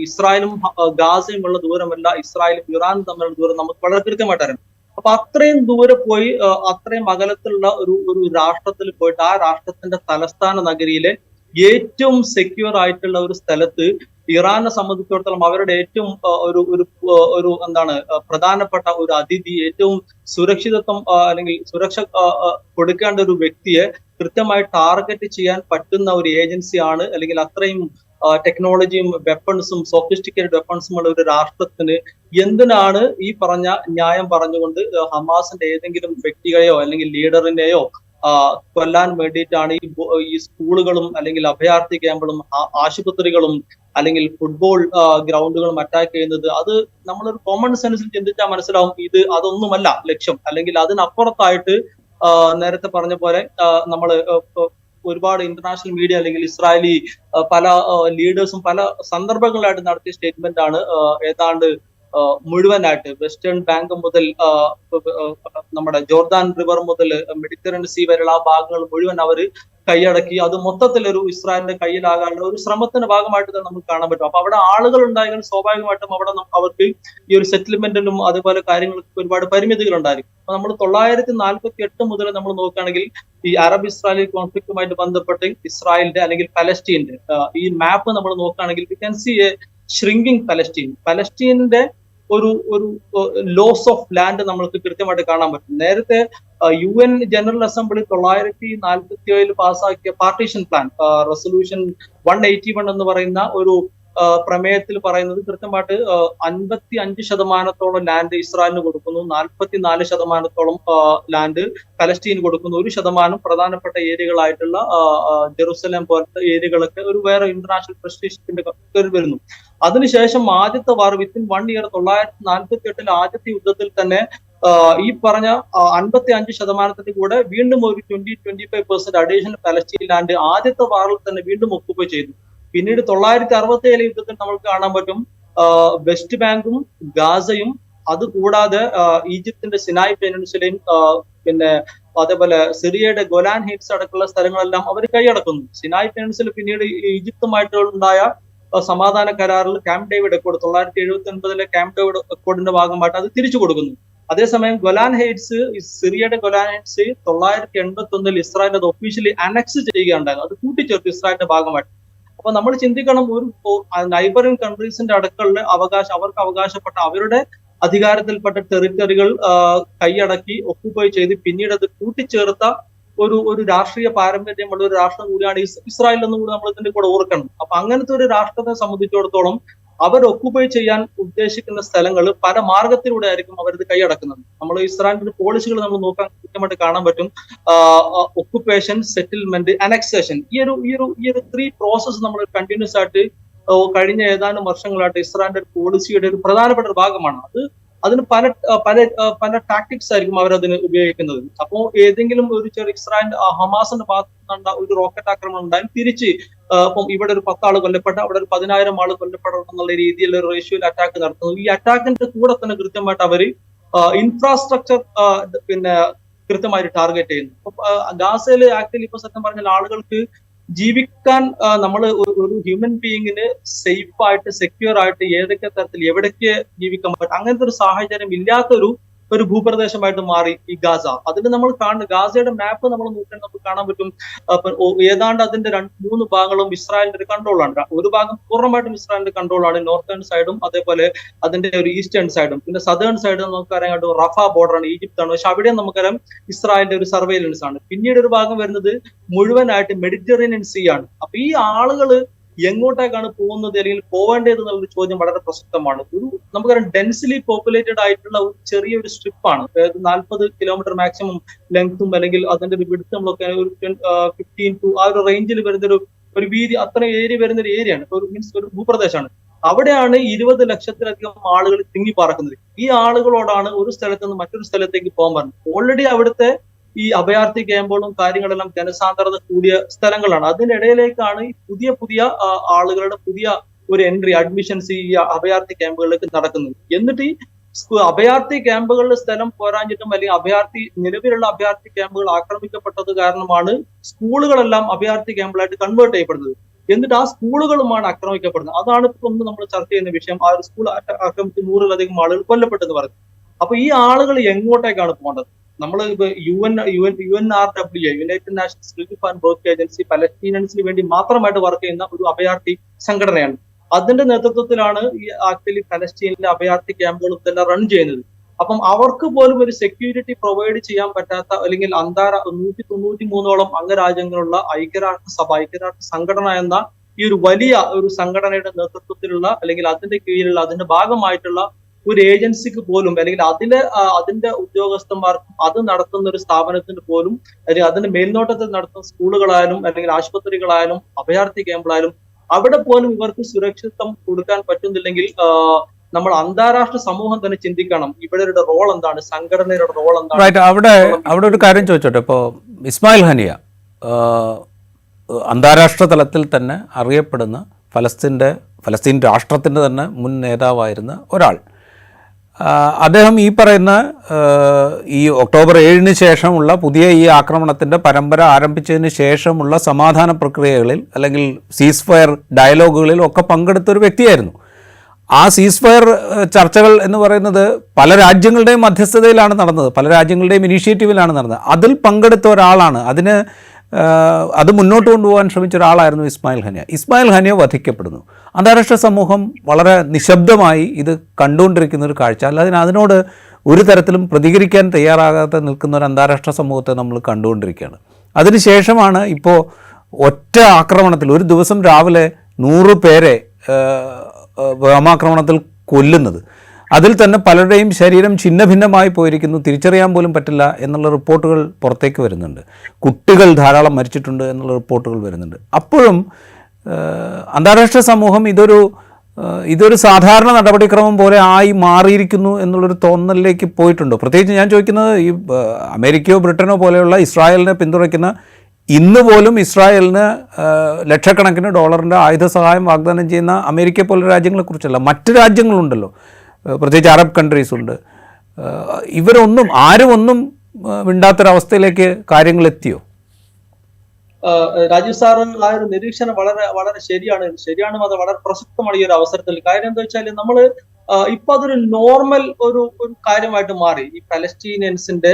ഇസ്രായേലും ഗാസയും ഉള്ള ദൂരമല്ല, ഇസ്രായേലും ഇറാനും തമ്മിലുള്ള ദൂരം നമുക്ക് വളരെ കൃത്യമായിട്ട് അറിയാം. അപ്പൊ അത്രയും ദൂരെ പോയി, അത്രയും അകലത്തിലുള്ള ഒരു രാഷ്ട്രത്തിൽ പോയിട്ട് ആ രാഷ്ട്രത്തിന്റെ തലസ്ഥാന നഗരിയിലെ ഏറ്റവും സെക്യൂർ ആയിട്ടുള്ള ഒരു സ്ഥലത്ത് ഇറാനെ സംബന്ധിച്ചിടത്തോളം അവരുടെ ഏറ്റവും ഒരു എന്താണ് പ്രധാനപ്പെട്ട ഒരു അതിഥി, ഏറ്റവും സുരക്ഷിതത്വം അല്ലെങ്കിൽ സുരക്ഷ കൊടുക്കേണ്ട ഒരു വ്യക്തിയെ കൃത്യമായി ടാർഗറ്റ് ചെയ്യാൻ പറ്റുന്ന ഒരു ഏജൻസിയാണ്, അല്ലെങ്കിൽ അത്രയും ടെക്നോളജിയും വെപ്പൺസും സോഫിസ്റ്റിക്കേറ്റഡ് വെപ്പൺസും ഉള്ള ഒരു രാഷ്ട്രത്തിന് എന്തിനാണ് ഈ പറഞ്ഞ ന്യായം പറഞ്ഞുകൊണ്ട് ഹമാസിന്റെ ഏതെങ്കിലും വ്യക്തികളെയോ അല്ലെങ്കിൽ ലീഡറിനെയോ കൊല്ലാൻ വേണ്ടിയിട്ടാണ് ഈ സ്കൂളുകളും അല്ലെങ്കിൽ അഭയാർത്ഥി ക്യാമ്പുകളും ആശുപത്രികളും അല്ലെങ്കിൽ ഫുട്ബോൾ ഗ്രൗണ്ടുകളും അറ്റാക്ക് ചെയ്യുന്നത്? അത് നമ്മളൊരു കോമൺ സെൻസിൽ ചിന്തിച്ചാൽ മനസ്സിലാവും അതൊന്നുമല്ല ലക്ഷ്യം. അല്ലെങ്കിൽ അതിനപ്പുറത്തായിട്ട് നേരത്തെ പറഞ്ഞ പോലെ നമ്മൾ ഒരുപാട് ഇന്റർനാഷണൽ മീഡിയ അല്ലെങ്കിൽ ഇസ്രായേലി പല ലീഡേഴ്സും പല സന്ദർഭങ്ങളിലായിട്ട് നടത്തിയ സ്റ്റേറ്റ്മെന്റ് ആണ് ഏതാണ്ട് മുഴുവനായിട്ട് വെസ്റ്റേൺ ബാങ്ക് മുതൽ നമ്മുടെ ജോർദാൻ റിവർ മുതൽ മെഡിറ്ററേനിയൻ സീ വരെയുള്ള ആ ഭാഗങ്ങൾ മുഴുവൻ അവർ കൈയടക്കി, അത് മൊത്തത്തിലൊരു ഇസ്രായേലിന്റെ കയ്യിലാകാനുള്ള ഒരു ശ്രമത്തിന്റെ ഭാഗമായിട്ട് തന്നെ നമുക്ക് കാണാൻ പറ്റും. അപ്പൊ അവിടെ ആളുകൾ ഉണ്ടായെങ്കിൽ സ്വാഭാവികമായിട്ടും അവിടെ അവർക്ക് ഈ ഒരു സെറ്റിൽമെന്റിനും അതുപോലെ കാര്യങ്ങൾക്ക് ഒരുപാട് പരിമിതികൾ ഉണ്ടായിരിക്കും. അപ്പൊ നമ്മൾ 948 മുതൽ നമ്മൾ നോക്കുകയാണെങ്കിൽ ഈ അറബ് ഇസ്രായേലി കോൺഫ്ലിക്റ്റുമായിട്ട് ബന്ധപ്പെട്ട് ഇസ്രായേലിന്റെ അല്ലെങ്കിൽ പലസ്തീന്റെ ഈ മാപ്പ് നമ്മൾ നോക്കുകയാണെങ്കിൽ we can see a shrinking പലസ്തീനിന്റെ ഒരു ലോസ് ഓഫ് ലാൻഡ് നമ്മൾക്ക് കൃത്യമായിട്ട് കാണാൻ പറ്റും. നേരത്തെ UN ജനറൽ അസംബ്ലി 1947 പാസ്സാക്കിയ പാർട്ടീഷൻ പ്ലാൻ റെസൊല്യൂഷൻ 181 എന്ന് പറയുന്ന ഒരു പ്രമേയത്തിൽ പറയുന്നത് കൃത്യമായിട്ട് 55% ലാൻഡ് ഇസ്രായേലിന് കൊടുക്കുന്നു, 44% ലാൻഡ് പലസ്തീന് കൊടുക്കുന്നു, 1% പ്രധാനപ്പെട്ട ഏരിയകളായിട്ടുള്ള ജെറുസലേം പോലത്തെ ഏരിയകളൊക്കെ ഒരു വേറെ ഇന്റർനാഷണൽ പ്രസ്റ്റീജിന്റെ വരുന്നു. അതിനുശേഷം ആദ്യത്തെ വാർ വിത്തിൻ 1 ഇയർ 1948 ആദ്യത്തെ യുദ്ധത്തിൽ തന്നെ ഈ പറഞ്ഞ 55% കൂടെ വീണ്ടും ഒരു 20-25% അഡീഷണൽ പലസ്തീൻ ലാൻഡ് ആദ്യത്തെ വാറിൽ തന്നെ വീണ്ടും ഒക്കുപൈ ചെയ്തു. പിന്നീട് 1967 യുദ്ധത്തിൽ നമുക്ക് കാണാൻ പറ്റും വെസ്റ്റ് ബാങ്കും ഗാസയും അതുകൂടാതെ ഈജിപ്തിന്റെ സിനായ് പെനിൻസുലയും പിന്നെ അതേപോലെ സിറിയയുടെ ഗൊലാൻ ഹൈറ്റ്സ് അടക്കമുള്ള സ്ഥലങ്ങളെല്ലാം അവർ കൈയടക്കുന്നു. സിനായ് പെനിൻസുല പിന്നീട് ഈജിപ്തുമായിട്ടുണ്ടായ സമാധാന കരാറിൽ camp David accord 1979 camp David അക്കോർഡിന്റെ ഭാഗമായിട്ട് അത് തിരിച്ചു കൊടുക്കുന്നു. അതേസമയം ഗൊലാൻ ഹൈറ്റ്സ്, സിറിയയുടെ ഗൊലാൻ ഹൈറ്റ്സ് 1981 ഇസ്രായേൽ അത് ഒഫീഷ്യലി അനക്സ് ചെയ്യുകയുണ്ടായിരുന്നു, അത് കൂട്ടിച്ചേർത്തു ഇസ്രായേലിന്റെ ഭാഗമായിട്ട്. അപ്പൊ നമ്മൾ ചിന്തിക്കണം, ഒരു നൈബറിംഗ് കൺട്രീസിന്റെ അടുക്കളുടെ അവർക്ക് അവകാശപ്പെട്ട അവരുടെ അധികാരത്തിൽപ്പെട്ട ടെറിട്ടറികൾ കൈയടക്കി ഒക്കുപൈ ചെയ്ത് പിന്നീട് അത് കൂട്ടിച്ചേർത്ത ഒരു രാഷ്ട്രീയ പാരമ്പര്യമുള്ള ഒരു രാഷ്ട്രം കൂടിയാണ് ഇസ്രായേൽ എന്നും കൂടി നമ്മൾ ഇതിന്റെ കൂടെ ഓർക്കണം. അപ്പൊ അങ്ങനത്തെ ഒരു രാഷ്ട്രത്തെ സംബന്ധിച്ചിടത്തോളം അവർ ഒക്കുപൈ ചെയ്യാൻ ഉദ്ദേശിക്കുന്ന സ്ഥലങ്ങൾ പല മാർഗത്തിലൂടെ ആയിരിക്കും അവരിത് കൈയടക്കുന്നത്. നമ്മൾ ഇസ്രായേലിന്റെ പോളിസികൾ നമ്മൾ നോക്കാൻ കൃത്യമായിട്ട് കാണാൻ പറ്റും. ഒക്കുപേഷൻ, സെറ്റിൽമെന്റ്, അനക്സേഷൻ, ഈ ഒരു 3 പ്രോസസ് നമ്മൾ കണ്ടിന്യൂസ് ആയിട്ട് കഴിഞ്ഞ ഏതാനും വർഷങ്ങളായിട്ട് ഇസ്രായേലിന്റെ പോളിസിയുടെ ഒരു പ്രധാനപ്പെട്ട ഒരു ഭാഗമാണ്. അതിന് പല പല പല ടാക്ടിക്സ് ആയിരിക്കും അവരതിന് ഉപയോഗിക്കുന്നത്. അപ്പോൾ ഏതെങ്കിലും ഒരു ചെറിയ ഇസ്രായേൽ ഹമാസിന്റെ ഭാഗത്ത് നിന്നുണ്ട ഒരു റോക്കറ്റ് ആക്രമണം ഉണ്ടായാലും തിരിച്ച് ഇപ്പം ഇവിടെ ഒരു 10 ആൾ കൊല്ലപ്പെട്ട അവിടെ ഒരു 10,000 ആൾ കൊല്ലപ്പെടണം എന്നുള്ള രീതിയിലുള്ള ഒരു റേഷ്യോയിൽ അറ്റാക്ക് നടത്തുന്നു. ഈ അറ്റാക്കിന്റെ കൂടെ തന്നെ കൃത്യമായിട്ട് അവര് ഇൻഫ്രാസ്ട്രക്ചർ പിന്നെ കൃത്യമായിട്ട് ടാർഗറ്റ് ചെയ്യുന്നു. അപ്പൊ ഗാസയിൽ ആക്ച്വലി ഇപ്പൊ സത്യം പറഞ്ഞാൽ ആളുകൾക്ക് ജീവിക്കാൻ നമ്മൾ ഒരു ഹ്യൂമൻ ബീയിങ്ങിന് സേഫ് ആയിട്ട് സെക്യൂർ ആയിട്ട് ഏതൊക്കെ തരത്തിൽ എവിടേക്ക് ജീവിക്കാൻ പറ്റും അങ്ങനത്തെ ഒരു സാഹചര്യം ഇല്ലാത്തൊരു ഭൂപ്രദേശമായിട്ട് മാറി ഈ ഗാസ. അതിന് നമ്മൾ ഗാസയുടെ മാപ്പ് നമ്മൾ നോക്കാൻ നമുക്ക് കാണാൻ പറ്റും. ഏതാണ്ട് അതിന്റെ 2-3 ഭാഗങ്ങളും ഇസ്രായേലിന്റെ ഒരു കൺട്രോളാണ്. ഒരു ഭാഗം പൂർണ്ണമായിട്ടും ഇസ്രായേലിന്റെ കൺട്രോളാണ്, നോർത്തേൺ സൈഡും അതേപോലെ അതിന്റെ ഒരു ഈസ്റ്റേൺ സൈഡും. പിന്നെ സദേൺ സൈഡ് നമുക്കറിയാം റഫ ബോർഡറാണ്, ഈജിപ്താണ്. പക്ഷെ അവിടെ നമുക്കറിയാം ഇസ്രായേലിന്റെ ഒരു സർവൈലൻസ് ആണ്. പിന്നീട് ഒരു ഭാഗം വരുന്നത് മുഴുവനായിട്ട് മെഡിറ്ററേനിയൻ സീ ആണ്. അപ്പൊ ഈ ആളുകള് എങ്ങോട്ടേക്കാണ് പോകുന്നത് അല്ലെങ്കിൽ പോവേണ്ടത് എന്നുള്ളൊരു ചോദ്യം വളരെ പ്രസക്തമാണ്. നമുക്കറിയാം ഡെൻസിലി പോപ്പുലേറ്റഡ് ആയിട്ടുള്ള ഒരു ചെറിയൊരു സ്ട്രിപ്പാണ്. അതായത് 40 കിലോമീറ്റർ മാക്സിമം ലെങ്ത്തും അല്ലെങ്കിൽ അതിന്റെ ഒരു വിടുത്തങ്ങളൊക്കെ ഒരു 15 to ആ ഒരു റേഞ്ചിൽ വരുന്ന ഒരു വീതി, അത്ര ഏരിയ വരുന്ന ഒരു ഏരിയയാണ്, ഒരു ഭൂപ്രദേശമാണ്. അവിടെയാണ് 20 ലക്ഷത്തിലധികം ആളുകൾ തിങ്ങിപ്പാർക്കുന്നത്. ഈ ആളുകളോടാണ് ഒരു സ്ഥലത്ത് നിന്ന് മറ്റൊരു സ്ഥലത്തേക്ക് പോകാൻ പറഞ്ഞത്. ഓൾറെഡി അവിടുത്തെ ഈ അഭയാർത്ഥി ക്യാമ്പുകളും കാര്യങ്ങളെല്ലാം ജനസാന്ദ്രത കൂടിയ സ്ഥലങ്ങളാണ്. അതിനിടയിലേക്കാണ് ഈ പുതിയ ആളുകളുടെ പുതിയ ഒരു എൻട്രി, അഡ്മിഷൻസ് ഈ അഭയാർത്ഥി ക്യാമ്പുകളിലേക്ക് നടക്കുന്നത്. എന്നിട്ട് ഈ അഭയാർത്ഥി ക്യാമ്പുകളിൽ സ്ഥലം പോരാഞ്ഞിട്ടും അല്ലെങ്കിൽ നിലവിലുള്ള അഭയാർത്ഥി ക്യാമ്പുകൾ ആക്രമിക്കപ്പെട്ടത് കാരണമാണ് സ്കൂളുകളെല്ലാം അഭയാർത്ഥി ക്യാമ്പുകളായിട്ട് കൺവേർട്ട് ചെയ്യപ്പെടുന്നത്. എന്നിട്ട് ആ സ്കൂളുകളുമാണ് ആക്രമിക്കപ്പെടുന്നത്. അതാണ് ഇപ്പൊ ഒന്ന് നമ്മൾ ചർച്ച ചെയ്യുന്ന വിഷയം. ആ ഒരു സ്കൂൾ ആക്രമിച്ച് 100-ലധികം ആളുകൾ കൊല്ലപ്പെട്ടെന്ന് പറഞ്ഞു. അപ്പൊ ഈ ആളുകൾ എങ്ങോട്ടേക്കാണ് പോകേണ്ടത്? നമ്മൾ UNRWA, united nations relief and work agency, പലസ്തീനിയൻസിന് വേണ്ടി മാത്രമായിട്ട് വർക്ക് ചെയ്യുന്ന ഒരു അഭയാർത്ഥി സംഘടനയാണ്. അതിന്റെ നേതൃത്വത്തിലാണ് ഈ ആക്ച്വലി പലസ്തീനിലെ അഭയാർത്ഥി ക്യാമ്പുകൾ തന്നെ റൺ ചെയ്യുന്നത്. അപ്പം അവർക്ക് പോലും ഒരു സെക്യൂരിറ്റി പ്രൊവൈഡ് ചെയ്യാൻ പറ്റാത്ത അല്ലെങ്കിൽ 193ഓളം അംഗരാജ്യങ്ങളുള്ള ഐക്യരാഷ്ട്ര സംഘടന എന്ന ഈ ഒരു വലിയ ഒരു സംഘടനയുടെ നേതൃത്വത്തിലുള്ള അല്ലെങ്കിൽ അതിന്റെ കീഴിലുള്ള അതിന്റെ ഭാഗമായിട്ടുള്ള ഒരു ഏജൻസിക്ക് പോലും അല്ലെങ്കിൽ അതിന്റെ ഉദ്യോഗസ്ഥന്മാർക്കും അത് നടത്തുന്ന ഒരു സ്ഥാപനത്തിന് പോലും അല്ലെങ്കിൽ അതിന്റെ മേൽനോട്ടത്തിൽ നടത്തുന്ന സ്കൂളുകളായാലും അല്ലെങ്കിൽ ആശുപത്രികളായാലും അഭയാർത്ഥി ക്യാമ്പുകളായാലും അവിടെ പോലും ഇവർക്ക് സുരക്ഷിതത്വം കൊടുക്കാൻ പറ്റുന്നില്ലെങ്കിൽ നമ്മൾ അന്താരാഷ്ട്ര സമൂഹം തന്നെ ചിന്തിക്കണം ഇവരുടെ റോൾ എന്താണ്, സംഘടനയുടെ റോൾ എന്താണ്.
റൈറ്റ്. അവിടെ ഒരു കാര്യം ചോദിച്ചോട്ടെ. ഇപ്പോൾ ഇസ്മായിൽ ഹനിയ അന്താരാഷ്ട്ര തലത്തിൽ തന്നെ അറിയപ്പെടുന്ന ഫലസ്തീൻ രാഷ്ട്രത്തിൻ്റെ തന്നെ മുൻ നേതാവായിരുന്ന ഒരാൾ. അദ്ദേഹം ഈ പറയുന്ന ഈ ഒക്ടോബർ 7-ന് ശേഷമുള്ള പുതിയ ഈ ആക്രമണത്തിൻ്റെ പരമ്പര ആരംഭിച്ചതിന് ശേഷമുള്ള സമാധാന പ്രക്രിയകളിൽ അല്ലെങ്കിൽ സീസ് ഫയർ ഡയലോഗുകളിൽ ഒക്കെ പങ്കെടുത്തൊരു വ്യക്തിയായിരുന്നു. ആ സീസ് ഫയർ ചർച്ചകൾ എന്ന് പറയുന്നത് പല രാജ്യങ്ങളുടെയും മധ്യസ്ഥതയിലാണ് നടന്നത്, പല രാജ്യങ്ങളുടെയും ഇനീഷ്യേറ്റീവിലാണ് നടന്നത്. അതിൽ പങ്കെടുത്ത ഒരാളാണ്, അത് മുന്നോട്ട് കൊണ്ടുപോകാൻ ശ്രമിച്ച ഒരാളായിരുന്നു ഇസ്മായിൽ ഹനിയ വധിക്കപ്പെടുന്നു. അന്താരാഷ്ട്ര സമൂഹം വളരെ നിശബ്ദമായി ഇത് കണ്ടുകൊണ്ടിരിക്കുന്ന ഒരു കാഴ്ച. അല്ലാതെ അതിനോട് ഒരു തരത്തിലും പ്രതികരിക്കാൻ തയ്യാറാകാതെ നിൽക്കുന്ന ഒരു അന്താരാഷ്ട്ര സമൂഹത്തെ നമ്മൾ കണ്ടുകൊണ്ടിരിക്കുകയാണ്. അതിനുശേഷമാണ് ഇപ്പോൾ ഒറ്റ ആക്രമണത്തിൽ ഒരു ദിവസം രാവിലെ 100 പേരെ വ്യോമാക്രമണത്തിൽ കൊല്ലുന്നത്. അതിൽ തന്നെ പലരുടെയും ശരീരം ഛിന്ന ഭിന്നമായി പോയിരിക്കുന്നു, തിരിച്ചറിയാൻ പോലും പറ്റില്ല എന്നുള്ള റിപ്പോർട്ടുകൾ പുറത്തേക്ക് വരുന്നുണ്ട്. കുട്ടികൾ ധാരാളം മരിച്ചിട്ടുണ്ട് എന്നുള്ള റിപ്പോർട്ടുകൾ വരുന്നുണ്ട്. അപ്പോഴും അന്താരാഷ്ട്ര സമൂഹം ഇതൊരു സാധാരണ നടപടിക്രമം പോലെ ആയി മാറിയിരിക്കുന്നു എന്നുള്ളൊരു തോന്നലിലേക്ക് പോയിട്ടുണ്ടോ? പ്രത്യേകിച്ച് ഞാൻ ചോദിക്കുന്നത്, ഈ അമേരിക്കയോ ബ്രിട്ടനോ പോലെയുള്ള ഇസ്രായേലിനെ പിന്തുണയ്ക്കുന്ന, ഇന്ന് പോലും ഇസ്രായേലിന് ലക്ഷക്കണക്കിന് ഡോളറിൻ്റെ ആയുധ സഹായം വാഗ്ദാനം ചെയ്യുന്ന അമേരിക്ക പോലുള്ള രാജ്യങ്ങളെക്കുറിച്ചല്ല, മറ്റ് രാജ്യങ്ങളുണ്ടല്ലോ, പ്രത്യേകിച്ച് അറബ് കൺട്രീസ് ഉണ്ട്. ആരും ഒന്നും മിണ്ടാത്തൊരവസ്ഥയിലേക്ക് കാര്യങ്ങൾ എത്തിയോ?
രാജീവ് സാറ് ആ ഒരു നിരീക്ഷണം വളരെ വളരെ ശരിയാണ്. അത് വളരെ പ്രസക്തമാണ് ഈ ഒരു അവസരത്തിൽ. കാര്യം എന്താ വെച്ചാൽ നമ്മള് ഇപ്പൊ അതൊരു നോർമൽ ഒരു കാര്യമായിട്ട് മാറി. ഈ പലസ്തീനിയൻസിന്റെ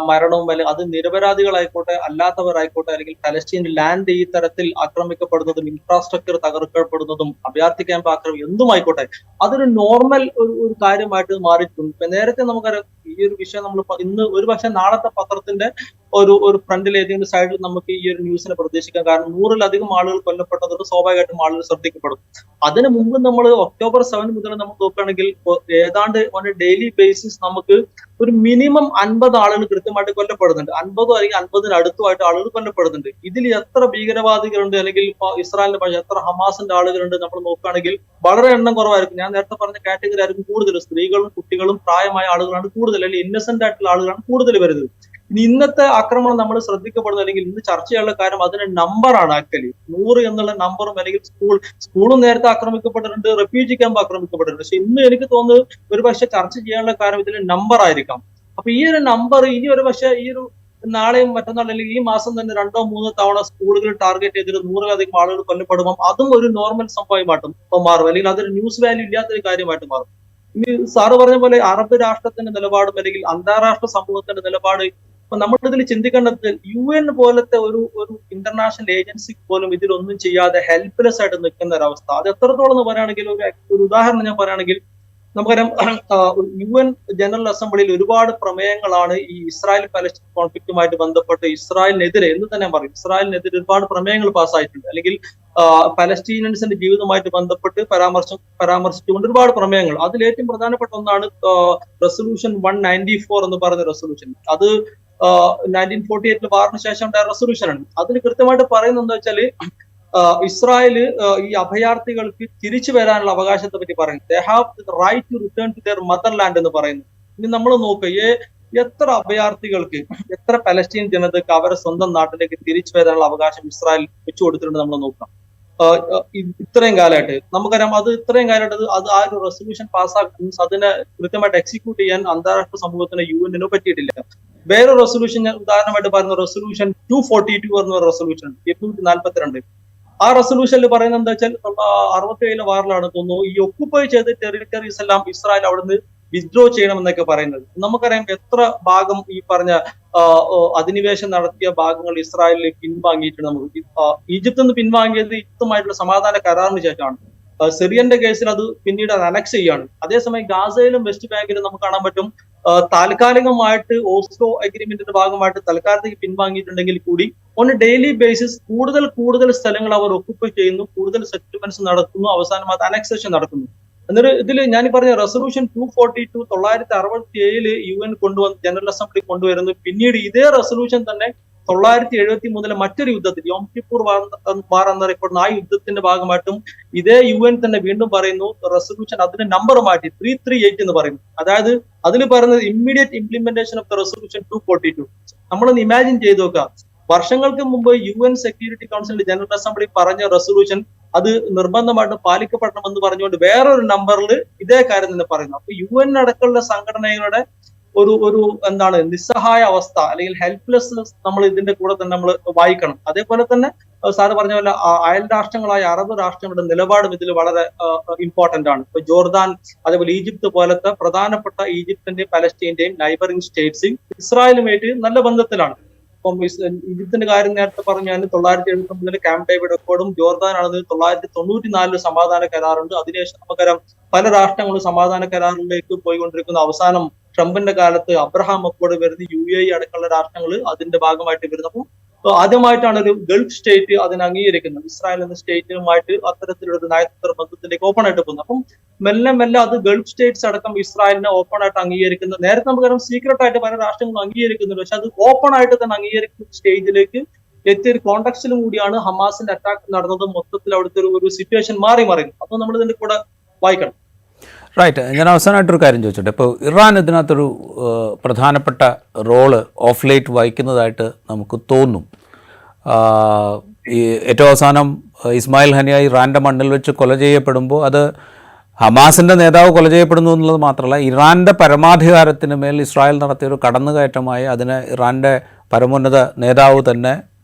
മരണവും അല്ലെങ്കിൽ അത് നിരപരാധികളായിക്കോട്ടെ അല്ലാത്തവരായിക്കോട്ടെ അല്ലെങ്കിൽ പലസ്തീൻ ലാൻഡ് ഈ തരത്തിൽ ആക്രമിക്കപ്പെടുന്നതും ഇൻഫ്രാസ്ട്രക്ചർ തകർക്കപ്പെടുന്നതും അഭയാർത്ഥി ക്യാമ്പ് എന്തുമായിക്കോട്ടെ അതൊരു നോർമൽ ഒരു കാര്യമായിട്ട് മാറിയിട്ടുണ്ട്. ഇപ്പൊ നേരത്തെ നമുക്കറിയാം ഈ ഒരു വിഷയം നമ്മൾ ഇന്ന് ഒരു പക്ഷെ നാളത്തെ പത്രത്തിന്റെ ഒരു ഫ്രണ്ടിൽ ഏതെങ്കിലും സൈഡിൽ നമുക്ക് ഈ ഒരു ന്യൂസിനെ പ്രതീക്ഷിക്കാം. കാരണം 100-ലധികം ആളുകൾ കൊല്ലപ്പെട്ടതുകൊണ്ട് സ്വാഭാവികമായിട്ടും ആളുകൾ ശ്രദ്ധിക്കപ്പെടും. അതിനു മുമ്പ് നമ്മൾ October 7 മുതൽ നമ്മൾ നോക്കുകയാണെങ്കിൽ ഏതാണ്ട് ഓൺ എ ഡെയിലി ബേസിസ് നമുക്ക് ഒരു മിനിമം 50 ആളുകൾ കൃത്യമായിട്ട് കൊല്ലപ്പെടുന്നുണ്ട്. 50 അല്ലെങ്കിൽ 50-ന് അടുത്തുമായിട്ട് ആളുകൾ കൊല്ലപ്പെടുന്നുണ്ട്. ഇതിൽ എത്ര ഭീകരവാദികളുണ്ട്, അല്ലെങ്കിൽ ഇപ്പൊ ഇസ്രായേലിന്റെ ഭാഷ എത്ര ഹമാസിന്റെ ആളുകളുണ്ട് നമ്മൾ നോക്കുകയാണെങ്കിൽ വളരെ എണ്ണം കുറവായിരിക്കും. ഞാൻ നേരത്തെ പറഞ്ഞ കാറ്റഗറി ആയിരിക്കും കൂടുതൽ. സ്ത്രീകളും കുട്ടികളും പ്രായമായ ആളുകളാണ് കൂടുതൽ, അല്ലെങ്കിൽ ഇന്നസെന്റ് ആയിട്ടുള്ള ആളുകളാണ് കൂടുതൽ വരുന്നത്. ഇനി ഇന്നത്തെ ആക്രമണം നമ്മൾ ശ്രദ്ധിക്കപ്പെടുന്നത്, അല്ലെങ്കിൽ ഇന്ന് ചർച്ച ചെയ്യാനുള്ള കാര്യം അതിന്റെ നമ്പറാണ്. ആക്ച്വലി 100 എന്നുള്ള നമ്പറും, അല്ലെങ്കിൽ സ്കൂളും നേരത്തെ ആക്രമിക്കപ്പെട്ടിട്ടുണ്ട്, റെഫ്യൂജി ക്യാമ്പ് ആക്രമിക്കപ്പെട്ടിട്ടുണ്ട്. പക്ഷെ ഇന്ന് എനിക്ക് തോന്നുന്നത് ഒരു പക്ഷെ ചർച്ച ചെയ്യാനുള്ള കാര്യം ഇതിൽ നമ്പർ ആയിരിക്കാം. അപ്പൊ ഈ ഒരു നമ്പർ ഇനി ഒരു പക്ഷെ ഈ ഒരു നാളെയും മറ്റന്നാൾ അല്ലെങ്കിൽ ഈ മാസം തന്നെ 2-3 തവണ സ്കൂളുകൾ ടാർഗറ്റ് ചെയ്തിട്ട് 100-ലധികം ആളുകൾ കൊല്ലപ്പെടുമ്പോൾ അതും ഒരു നോർമൽ സംഭവമായിട്ടും മാറും, അല്ലെങ്കിൽ അതൊരു ന്യൂസ് വാല്യൂ ഇല്ലാത്തൊരു കാര്യമായിട്ട് മാറും. ഇനി സാറ് പറഞ്ഞ പോലെ അറബ് രാഷ്ട്രത്തിന്റെ നിലപാടും, അല്ലെങ്കിൽ അന്താരാഷ്ട്ര സമൂഹത്തിന്റെ നിലപാട്, അപ്പൊ നമ്മൾ ഇതിൽ ചിന്തിക്കേണ്ടത് UN പോലത്തെ ഒരു ഇന്റർനാഷണൽ ഏജൻസി പോലും ഇതിലൊന്നും ചെയ്യാതെ ഹെൽപ്ലെസ് ആയിട്ട് നിൽക്കുന്ന ഒരവസ്ഥ. അത് എത്രത്തോളം എന്ന് പറയുകയാണെങ്കിൽ ഒരു ഉദാഹരണം ഞാൻ പറയുകയാണെങ്കിൽ നമുക്കറിയാം, UN ജനറൽ അസംബ്ലിയിൽ ഒരുപാട് പ്രമേയങ്ങളാണ് ഈ ഇസ്രായേൽ പലസ്തീൻ കോൺഫ്ലിക്റ്റുമായിട്ട് ബന്ധപ്പെട്ട് ഇസ്രായേലിനെതിരെ എന്ന് തന്നെ പറയും, ഇസ്രായേലിനെതിരെ ഒരുപാട് പ്രമേയങ്ങൾ പാസ്സായിട്ടുണ്ട്. അല്ലെങ്കിൽ പലസ്തീനിയൻസിന്റെ ജീവിതവുമായിട്ട് ബന്ധപ്പെട്ട് പരാമർശിച്ചുകൊണ്ട് ഒരുപാട് പ്രമേയങ്ങൾ. അതിൽ ഏറ്റവും പ്രധാനപ്പെട്ട ഒന്നാണ് റെസൊല്യൂഷൻ 194 എന്ന് പറയുന്ന റെസൊല്യൂഷൻ. അത് 1948 വാറിന് ശേഷം ഉണ്ടായ റെസൊല്യൂഷനാണ്. അതിൽ കൃത്യമായിട്ട് പറയുന്നത് എന്താ വെച്ചാല്, ഇസ്രായേല് ഈ അഭയാർത്ഥികൾക്ക് തിരിച്ചു വരാനുള്ള അവകാശത്തെ പറ്റി പറയുന്നു. They have the right to return to their motherland എന്ന് പറയുന്നു. ഇനി നമ്മൾ നോക്കുക, എത്ര അഭയാർത്ഥികൾക്ക്, എത്ര പലസ്തീൻ ജനതയ്ക്ക് അവരുടെ സ്വന്തം നാട്ടിലേക്ക് തിരിച്ചു വരാനുള്ള അവകാശം ഇസ്രായേൽ വെച്ചു കൊടുത്തിട്ടുണ്ട് നമ്മൾ നോക്കാം. ഇത്രയും കാലമായിട്ട് നമുക്കറിയാം, അത് ഇത്രയും കാലമായിട്ട് അത് ആ ഒരു റെസൊല്യൂഷൻ പാസ്സാക്കി അതിനെ കൃത്യമായിട്ട് എക്സിക്യൂട്ട് ചെയ്യാൻ അന്താരാഷ്ട്ര സമൂഹത്തിന് UN പറ്റിയിട്ടില്ല. വേറെ റെസൊല്യൂഷൻ ഞാൻ ഉദാഹരണമായിട്ട് പറയുന്ന റെസൊല്യൂഷൻ 242 എന്ന റെസൊല്യൂഷൻ 242. ആ റെസൊല്യൂഷനിൽ പറയുന്നത് എന്താ വെച്ചാൽ 67 വാറിലാണ് തോന്നുന്നു ഈ ഒക്കുപ്പൈ ചെയ്ത ടെറിട്ടറീസ് എല്ലാം ഇസ്രായേൽ അവിടുന്ന് വിത്ഡ്രോ ചെയ്യണമെന്നൊക്കെ പറയുന്നത്. നമുക്കറിയാം എത്ര ഭാഗം ഈ പറഞ്ഞ അധിനിവേശം നടത്തിയ ഭാഗങ്ങൾ ഇസ്രായേലിൽ പിൻവാങ്ങിയിട്ടുണ്ട്. നമുക്ക് ഈജിപ്തിൽ നിന്ന് പിൻവാങ്ങിയത് ഈജിപ്തുമായിട്ടുള്ള സമാധാന കരാറിന് ശേഷമാണ്. സിറിയന്റെ കേസിൽ അത് പിന്നീട് അനക്സ് ചെയ്യാണ്. അതേസമയം ഗാസയിലും വെസ്റ്റ് ബാങ്കിലും നമുക്ക് കാണാൻ പറ്റും താൽക്കാലികമായിട്ട് ഓസ്ലോ അഗ്രിമെന്റിന്റെ ഭാഗമായിട്ട് തൽക്കാലത്തേക്ക് പിൻവാങ്ങിയിട്ടുണ്ടെങ്കിൽ കൂടി ഓൺ എ ഡെയിലി ബേസിസ് കൂടുതൽ സ്ഥലങ്ങൾ അവർ ഒക്കുപ്പൈ ചെയ്യുന്നു, കൂടുതൽ സെറ്റിൽമെന്റ്സ് നടത്തുന്നു, അവസാനം അത് അനക്സേഷൻ നടക്കുന്നു. എന്നിട്ട് ഇതിൽ ഞാൻ പറഞ്ഞ റെസൊല്യൂഷൻ 242 1967 UN കൊണ്ടുവന്ന് ജനറൽ അസംബ്ലി കൊണ്ടുവരുന്നു. പിന്നീട് ഇതേ റെസൊല്യൂഷൻ തന്നെ 1973 മറ്റൊരു യുദ്ധത്തിൽ യോം കിപ്പൂർ വാർ എന്നറിയപ്പെടുന്ന ആ യുദ്ധത്തിന്റെ ഭാഗമായിട്ടും ഇതേ UN തന്നെ വീണ്ടും പറയുന്നു, റെസൊല്യൂഷൻ അതിന്റെ നമ്പർ മാറ്റി 338 എന്ന് പറയുന്നു. അതായത് അതിൽ പറയുന്നത് immediate implementation of the resolution 242. നമ്മളൊന്ന് ഇമാജിൻ ചെയ്ത് നോക്കുക, വർഷങ്ങൾക്ക് മുമ്പ് UN സെക്യൂരിറ്റി കൗൺസിലിന്റെ ജനറൽ അസംബ്ലി പറഞ്ഞ റെസൊല്യൂഷൻ അത് നിർബന്ധമായിട്ട് പാലിക്കപ്പെടണമെന്ന് പറഞ്ഞുകൊണ്ട് വേറൊരു നമ്പറിൽ ഇതേ കാര്യം തന്നെ പറയുന്നു. അപ്പൊ UN അടക്കമുള്ള സംഘടനകളുടെ ഒരു എന്താണ് നിസ്സഹായ അവസ്ഥ, അല്ലെങ്കിൽ ഹെൽപ്ലെസ്നെസ് നമ്മൾ ഇതിന്റെ കൂടെ തന്നെ നമ്മൾ വായിക്കണം. അതേപോലെ തന്നെ സാറ് പറഞ്ഞ പോലെ അയൽ രാഷ്ട്രങ്ങളായ അറബ് രാഷ്ട്രങ്ങളുടെ നിലപാടും ഇതിൽ വളരെ ഇമ്പോർട്ടന്റ് ആണ്. ഇപ്പൊ ജോർദാൻ, അതേപോലെ ഈജിപ്ത് പോലത്തെ പ്രധാനപ്പെട്ട ഈജിപ്തിന്റെയും പലസ്തീന്റെയും നൈബറിംഗ് സ്റ്റേറ്റ്സ് ഇസ്രായേലുമായിട്ട് നല്ല ബന്ധത്തിലാണ്. ഇപ്പം ഈജിപ്തിന്റെ കാര്യം നേരത്തെ പറഞ്ഞാൽ 1979 ക്യാമ്പ് ഡേവിഡ് അക്കോർഡും, ജോർദാനാണ് 1994 സമാധാന കരാറുണ്ട്. അതിനുശേഷം നമുക്കറിയാം പല രാഷ്ട്രങ്ങളും സമാധാന കരാറിലേക്ക് പോയിക്കൊണ്ടിരിക്കുന്ന അവസാനം ട്രംപിന്റെ കാലത്ത് അബ്രഹാം അക്കോർഡ് വരുന്ന UAE അടക്കമുള്ള രാഷ്ട്രങ്ങൾ അതിന്റെ ഭാഗമായിട്ട് വരുന്നു. അപ്പം ആദ്യമായിട്ടാണ് ഒരു ഗൾഫ് സ്റ്റേറ്റ് അതിനെ അംഗീകരിക്കുന്നത്. ഇസ്രായേൽ എന്ന സ്റ്റേറ്റുമായിട്ട് അത്തരത്തിലുള്ള ഒരു നയതന്ത്ര ബന്ധത്തിലേക്ക് ഓപ്പൺ ആയിട്ട് പോകുന്നു. അപ്പം മെല്ലെ അത് ഗൾഫ് സ്റ്റേറ്റ്സ് അടക്കം ഇസ്രായേലിനെ ഓപ്പൺ ആയിട്ട് അംഗീകരിക്കുന്നത്. നേരത്തെ നമുക്കറിയാം സീക്രട്ട് ആയിട്ട് പല രാഷ്ട്രങ്ങളും അംഗീകരിക്കുന്നുണ്ട്, പക്ഷെ അത് ഓപ്പൺ ആയിട്ട് തന്നെ അംഗീകരിക്കുന്ന സ്റ്റേജിലേക്ക് എത്തിയ ഒരു കോൺടാക്സിലും കൂടിയാണ് ഹമാസിന്റെ അറ്റാക്ക് നടന്നത്. മൊത്തത്തിൽ അവിടുത്തെ ഒരു സിറ്റുവേഷൻ മാറിയുന്നു. അപ്പൊ നമ്മൾ ഇതിന്റെ കൂടെ വായിക്കണം.
റൈറ്റ്. ഞാൻ അവസാനമായിട്ടൊരു കാര്യം ചോദിച്ചോട്ടെ. ഇപ്പോൾ ഇറാൻ ഇതിനകത്തൊരു പ്രധാനപ്പെട്ട റോള് ഓഫ് ലേറ്റ് വഹിക്കുന്നതായിട്ട് നമുക്ക് തോന്നും. ഈ ഏറ്റവും അവസാനം ഇസ്മായിൽ ഹനിയ ഇറാൻ്റെ മണ്ണിൽ വെച്ച് കൊല ചെയ്യപ്പെടുമ്പോൾ അത് ഹമാസിൻ്റെ നേതാവ് കൊല ചെയ്യപ്പെടുന്നു എന്നുള്ളത് മാത്രമല്ല, ഇറാൻ്റെ പരമാധികാരത്തിന് മേൽ ഇസ്രായേൽ നടത്തിയൊരു കടന്നുകയറ്റമായി അതിന് ഇറാൻ്റെ പരമോന്നത നേതാവ് തന്നെ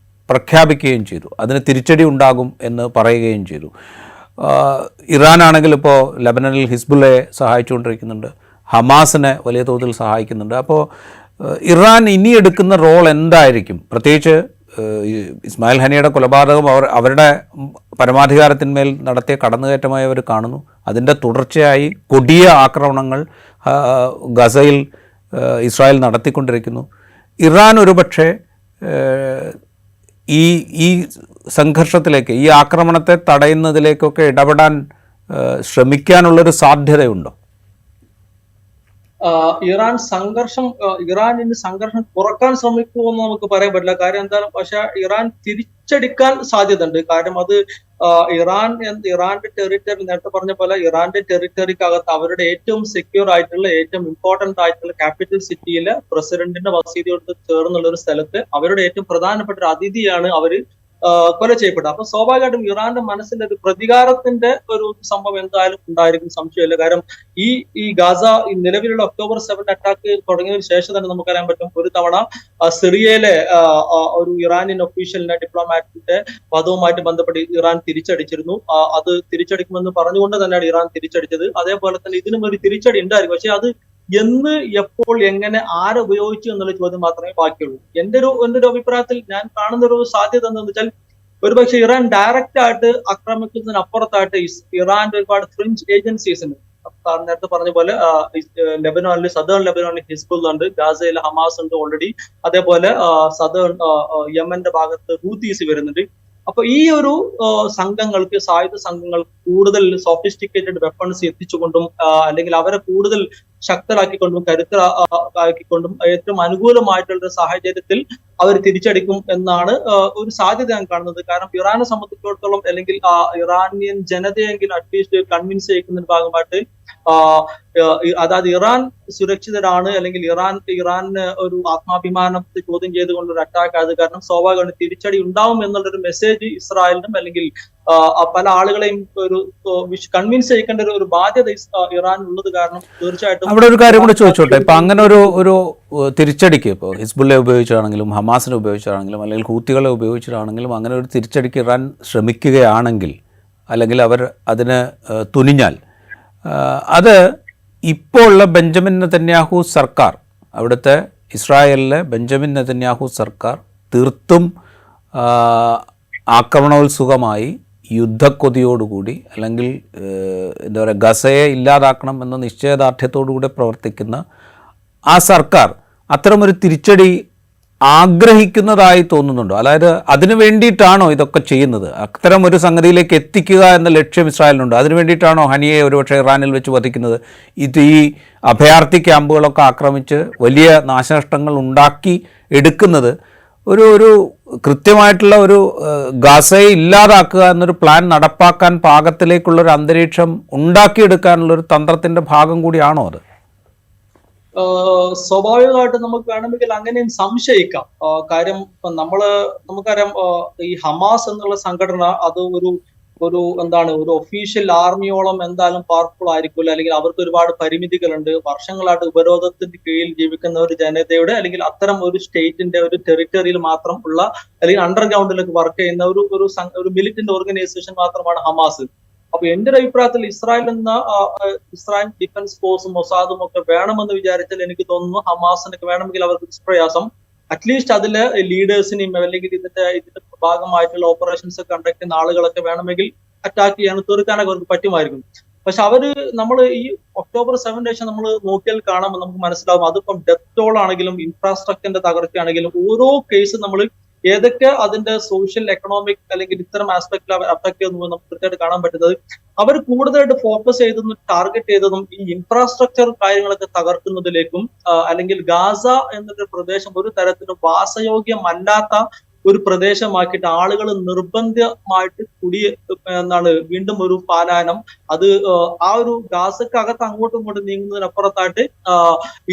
പ്രഖ്യാപിക്കുകയും ചെയ്തു. അതിന് തിരിച്ചടി ഉണ്ടാകും എന്ന് പറയുകയും ചെയ്തു. ഇറാനാണെങ്കിൽ ഇപ്പോൾ ലെബനനിൽ ഹിസ്ബുള്ളയെ സഹായിച്ചുകൊണ്ടിരിക്കുന്നുണ്ട്, ഹമാസിനെ വലിയ തോതിൽ സഹായിക്കുന്നുണ്ട്. അപ്പോൾ ഇറാൻ ഇനി എടുക്കുന്ന റോൾ എന്തായിരിക്കും? പ്രത്യേകിച്ച് ഇസ്മായിൽ ഹനിയുടെ കൊലപാതകം അവരുടെ പരമാധികാരത്തിന്മേൽ നടത്തിയ കടന്നുകയറ്റമായി അവർ കാണുന്നു. അതിൻ്റെ തുടർച്ചയായി കൊടിയ ആക്രമണങ്ങൾ ഗസയിൽ ഇസ്രായേൽ നടത്തിക്കൊണ്ടിരിക്കുന്നു. ഇറാൻ ഒരുപക്ഷെ ഈ ഈ സംഘർഷത്തിലേക്ക്, ഈ ആക്രമണത്തെ തടയുന്നതിലേക്കൊക്കെ ഇടപെടാൻ ശ്രമിക്കാനുള്ളൊരു സാധ്യതയുണ്ടോ?
ഇറാൻ ഇനി സംഘർഷം കുറക്കാൻ ശ്രമിക്കുമെന്ന് നമുക്ക് പറയാൻ പറ്റില്ല. കാര്യം എന്തായാലും പക്ഷെ ഇറാൻ തിരിച്ചടിക്കാൻ സാധ്യതയുണ്ട്. കാര്യം അത് ഇറാന്റെ ടെറിട്ടറി, നേരത്തെ പറഞ്ഞ പോലെ ഇറാന്റെ ടെറിട്ടറിക്കകത്ത് അവരുടെ ഏറ്റവും സെക്യൂർ ആയിട്ടുള്ള, ഏറ്റവും ഇമ്പോർട്ടന്റ് ആയിട്ടുള്ള ക്യാപിറ്റൽ സിറ്റിയിലെ പ്രസിഡന്റിന്റെ വസതിയോട് ചേർന്നുള്ള ഒരു സ്ഥലത്ത് അവരുടെ ഏറ്റവും പ്രധാനപ്പെട്ട ഒരു അതിഥിയാണ് അവര് കൊല ചെയ്യപ്പെട്ടത്. അപ്പൊ സ്വാഭാവികമായിട്ടും ഇറാന്റെ മനസ്സിൽ ഒരു പ്രതികാരത്തിന്റെ ഒരു സംഭവം എന്തായാലും ഉണ്ടായിരിക്കും, സംശയമില്ല. കാരണം ഈ ഗാസ ഈ നിലവിലുള്ള ഒക്ടോബർ 7 അറ്റാക്ക് തുടങ്ങിയതിനു ശേഷം തന്നെ നമുക്കറിയാൻ പറ്റും, ഒരു തവണ സിറിയയിലെ ഒരു ഇറാനിയൻ ഒഫീഷ്യലിനെ, ഡിപ്ലോമാറ്റിന്റെ വധവുമായിട്ട് ബന്ധപ്പെട്ട് ഇറാൻ തിരിച്ചടിച്ചിരുന്നു. അത് തിരിച്ചടിക്കുമെന്ന് പറഞ്ഞുകൊണ്ട് തന്നെയാണ് ഇറാൻ തിരിച്ചടിച്ചത്. അതേപോലെ തന്നെ ഇതിനും ഒരു തിരിച്ചടി ഉണ്ടായിരിക്കും. പക്ഷെ അത് എന്ന്, എപ്പോൾ, എങ്ങനെ, ആരെ ഉപയോഗിച്ചു എന്നുള്ള ചോദ്യം മാത്രമേ ബാക്കിയുള്ളൂ. എന്റെ ഒരു അഭിപ്രായത്തിൽ ഞാൻ കാണുന്ന ഒരു സാധ്യത എന്താണെന്ന് വെച്ചാൽ, ഒരുപക്ഷെ ഇറാൻ ഡയറക്റ്റ് ആയിട്ട് ആക്രമിക്കുന്നതിനപ്പുറത്തായിട്ട് ഇറാന്റെ ഒരുപാട് ഫ്രഞ്ച് ഏജൻസീസ് ഉണ്ട്. നേരത്തെ പറഞ്ഞ പോലെ ലെബനോനിൽ, സദേൺ ലെബനോനിൽ ഹിസ്ബുള്ള ഉണ്ട്, ഗാസയിൽ ഹമാസ് ഉണ്ട് ഓൾറെഡി, അതേപോലെ സദേൺ യമന്റെ ഭാഗത്ത് ഹൂത്തീസ് വരുന്നുണ്ട്. അപ്പൊ ഈ ഒരു സംഘങ്ങൾക്ക്, സായുധ സംഘങ്ങൾ കൂടുതൽ സോഫിസ്റ്റിക്കേറ്റഡ് വെപ്പൺസ് എത്തിച്ചുകൊണ്ടും അല്ലെങ്കിൽ അവരെ കൂടുതൽ ശക്തരാക്കിക്കൊണ്ടും കരുത്തരാക്കിക്കൊണ്ടും ഏറ്റവും അനുകൂലമായിട്ടുള്ള ഒരു സാഹചര്യത്തിൽ അവർ തിരിച്ചടിക്കും എന്നാണ് ഒരു സാധ്യത ഞാൻ കാണുന്നത്. കാരണം ഇറാനെ സംബന്ധിച്ചിടത്തോളം, അല്ലെങ്കിൽ ഇറാനിയൻ ജനതയെങ്കിലും അറ്റ്ലീസ്റ്റ് കൺവിൻസ് ചെയ്യിക്കുന്നതിന് ഭാഗമായിട്ട് അതായത് ഇറാൻ സുരക്ഷിതരാണ്, അല്ലെങ്കിൽ ഇറാന് ഒരു ആത്മാഭിമാനത്തെ ചോദ്യം ചെയ്തുകൊണ്ട് ഒരു അറ്റാക്ക് ആയത് കാരണം സ്വാഭാവികമാണ് തിരിച്ചടി ഉണ്ടാവും എന്നുള്ളൊരു മെസ്സേജ് ഇസ്രായേലിനും അല്ലെങ്കിൽ പല ആളുകളെയും ഒരു കൺവിൻസ് ചെയ്യിക്കേണ്ട ഒരു ബാധ്യത ഇറാൻ ഉള്ളത് കാരണം തീർച്ചയായിട്ടും
അവിടെ ഒരു കാര്യം കൂടെ ചോദിച്ചോട്ടെ. ഇപ്പൊ അങ്ങനെ ഒരു തിരിച്ചടിക്ക്, ഇപ്പോൾ ഹിസ്ബുള്ളയെ ഉപയോഗിച്ചാണെങ്കിലും ഹമാസിനെ ഉപയോഗിച്ചാണെങ്കിലും അല്ലെങ്കിൽ ഹൂത്തികളെ ഉപയോഗിച്ചിട്ടാണെങ്കിലും അങ്ങനെ ഒരു തിരിച്ചടിക്ക് ഇറാൻ ശ്രമിക്കുകയാണെങ്കിൽ, അല്ലെങ്കിൽ അവർ അതിന് തുനിഞ്ഞാൽ, അത് ഇപ്പോൾ ഉള്ള ബെഞ്ചമിൻ നെതന്യാഹു സർക്കാർ, അവിടുത്തെ ഇസ്രായേലിലെ ബെഞ്ചമിൻ നെതന്യാഹു സർക്കാർ തീർത്തും ആക്രമണോത്സുകമായി, യുദ്ധക്കൊതിയോടുകൂടി, അല്ലെങ്കിൽ എന്താ പറയുക, ഗസയെ ഇല്ലാതാക്കണം എന്ന നിശ്ചയദാർഢ്യത്തോടുകൂടി പ്രവർത്തിക്കുന്ന ആ സർക്കാർ അത്തരമൊരു തിരിച്ചടി ആഗ്രഹിക്കുന്നതായി തോന്നുന്നുണ്ടോ? അതായത് അതിനു വേണ്ടിയിട്ടാണോ ഇതൊക്കെ ചെയ്യുന്നത്? അത്തരം ഒരു സംഗതിയിലേക്ക് എത്തിക്കുക എന്ന ലക്ഷ്യം ഇസ്രായേലിനുണ്ടോ? അതിനു വേണ്ടിയിട്ടാണോ ഹനിയെ ഒരുപക്ഷെ ഇറാനിൽ വെച്ച് വധിക്കുന്നത്? ഈ അഭയാർത്ഥി ക്യാമ്പുകളൊക്കെ ആക്രമിച്ച് വലിയ നാശനഷ്ടങ്ങൾ ഉണ്ടാക്കി എടുക്കുന്നത് ഒരു കൃത്യമായിട്ടുള്ള ഒരു ഗാസയെ ഇല്ലാതാക്കുക എന്നൊരു പ്ലാൻ നടപ്പാക്കാൻ പാകത്തിലേക്കുള്ളൊരു അന്തരീക്ഷം ഉണ്ടാക്കിയെടുക്കാനുള്ളൊരു തന്ത്രത്തിൻ്റെ ഭാഗം കൂടിയാണോ അത്?
സ്വാഭാവികമായിട്ട് നമുക്ക് വേണമെങ്കിൽ അങ്ങനെയും സംശയിക്കാം. കാര്യം നമുക്കറിയാം, ഈ ഹമാസ് എന്നുള്ള സംഘടന അത് ഒരു എന്താണ്, ഒരു ഒഫീഷ്യൽ ആർമിയോളം എന്തായാലും പവർഫുൾ ആയിരിക്കില്ല, അല്ലെങ്കിൽ അവർക്ക് ഒരുപാട് പരിമിതികളുണ്ട്. വർഷങ്ങളായിട്ട് ഉപരോധത്തിന്റെ കീഴിൽ ജീവിക്കുന്ന ഒരു ജനതയുടെ, അല്ലെങ്കിൽ അത്തരം ഒരു സ്റ്റേറ്റിന്റെ ഒരു ടെറിട്ടറിയിൽ മാത്രം ഉള്ള, അല്ലെങ്കിൽ അണ്ടർഗ്രൗണ്ടിലേക്ക് വർക്ക് ചെയ്യുന്ന ഒരു മിലിറ്റന്റ് ഓർഗനൈസേഷൻ മാത്രമാണ് ഹമാസ്. അപ്പൊ എന്റെ ഒരു അഭിപ്രായത്തിൽ ഇസ്രായേൽ ഡിഫൻസ് ഫോഴ്സും മൊസാദും ഒക്കെ വേണമെന്ന് വിചാരിച്ചാൽ എനിക്ക് തോന്നുന്നു ഹമാസിനൊക്കെ വേണമെങ്കിൽ അവർക്ക് പ്രയാസം, അറ്റ്ലീസ്റ്റ് അതിലെ ലീഡേഴ്സിനെയും അല്ലെങ്കിൽ ഇതിന്റെ ഭാഗമായിട്ടുള്ള ഓപ്പറേഷൻസ് കണ്ടക്ട് ചെയ്യുന്ന ആളുകളൊക്കെ വേണമെങ്കിൽ അറ്റാക്ക് ചെയ്യാൻ, തീർക്കാനൊക്കെ അവർക്ക് പറ്റുമായിരിക്കും. പക്ഷെ നമ്മൾ ഈ ഒക്ടോബർ 7 ശേഷം നമ്മൾ നോക്കിയാൽ കാണാൻ നമുക്ക് മനസ്സിലാവും, അതിപ്പം ഡെത്ത് ടോൾ ആണെങ്കിലും ഇൻഫ്രാസ്ട്രക്ചറിന്റെ തകർച്ചയാണെങ്കിലും ഓരോ കേസ് നമ്മൾ ഏതൊക്കെ അതിന്റെ സോഷ്യൽ, എക്കണോമിക് അല്ലെങ്കിൽ ഇത്തരം ആസ്പെക്റ്റിൽ അഫക്ട് ചെയ്യുന്നു നമുക്ക് കൃത്യമായിട്ട് കാണാൻ പറ്റുന്നത്. അവർ കൂടുതലായിട്ട് ഫോക്കസ് ചെയ്തതും ടാർഗറ്റ് ചെയ്തതും ഈ ഇൻഫ്രാസ്ട്രക്ചർ കാര്യങ്ങളൊക്കെ തകർക്കുന്നതിലേക്കും, അല്ലെങ്കിൽ ഗാസ എന്നൊരു പ്രദേശം ഒരു തരത്തിലും വാസയോഗ്യമല്ലാത്ത ഒരു പ്രദേശമാക്കിയിട്ട് ആളുകൾ നിർബന്ധമായിട്ട് വീണ്ടും ഒരു പലായനം, അത് ആ ഒരു ഗാസക്കകത്ത് അങ്ങോട്ടും ഇങ്ങോട്ടും നീങ്ങുന്നതിനപ്പുറത്തായിട്ട്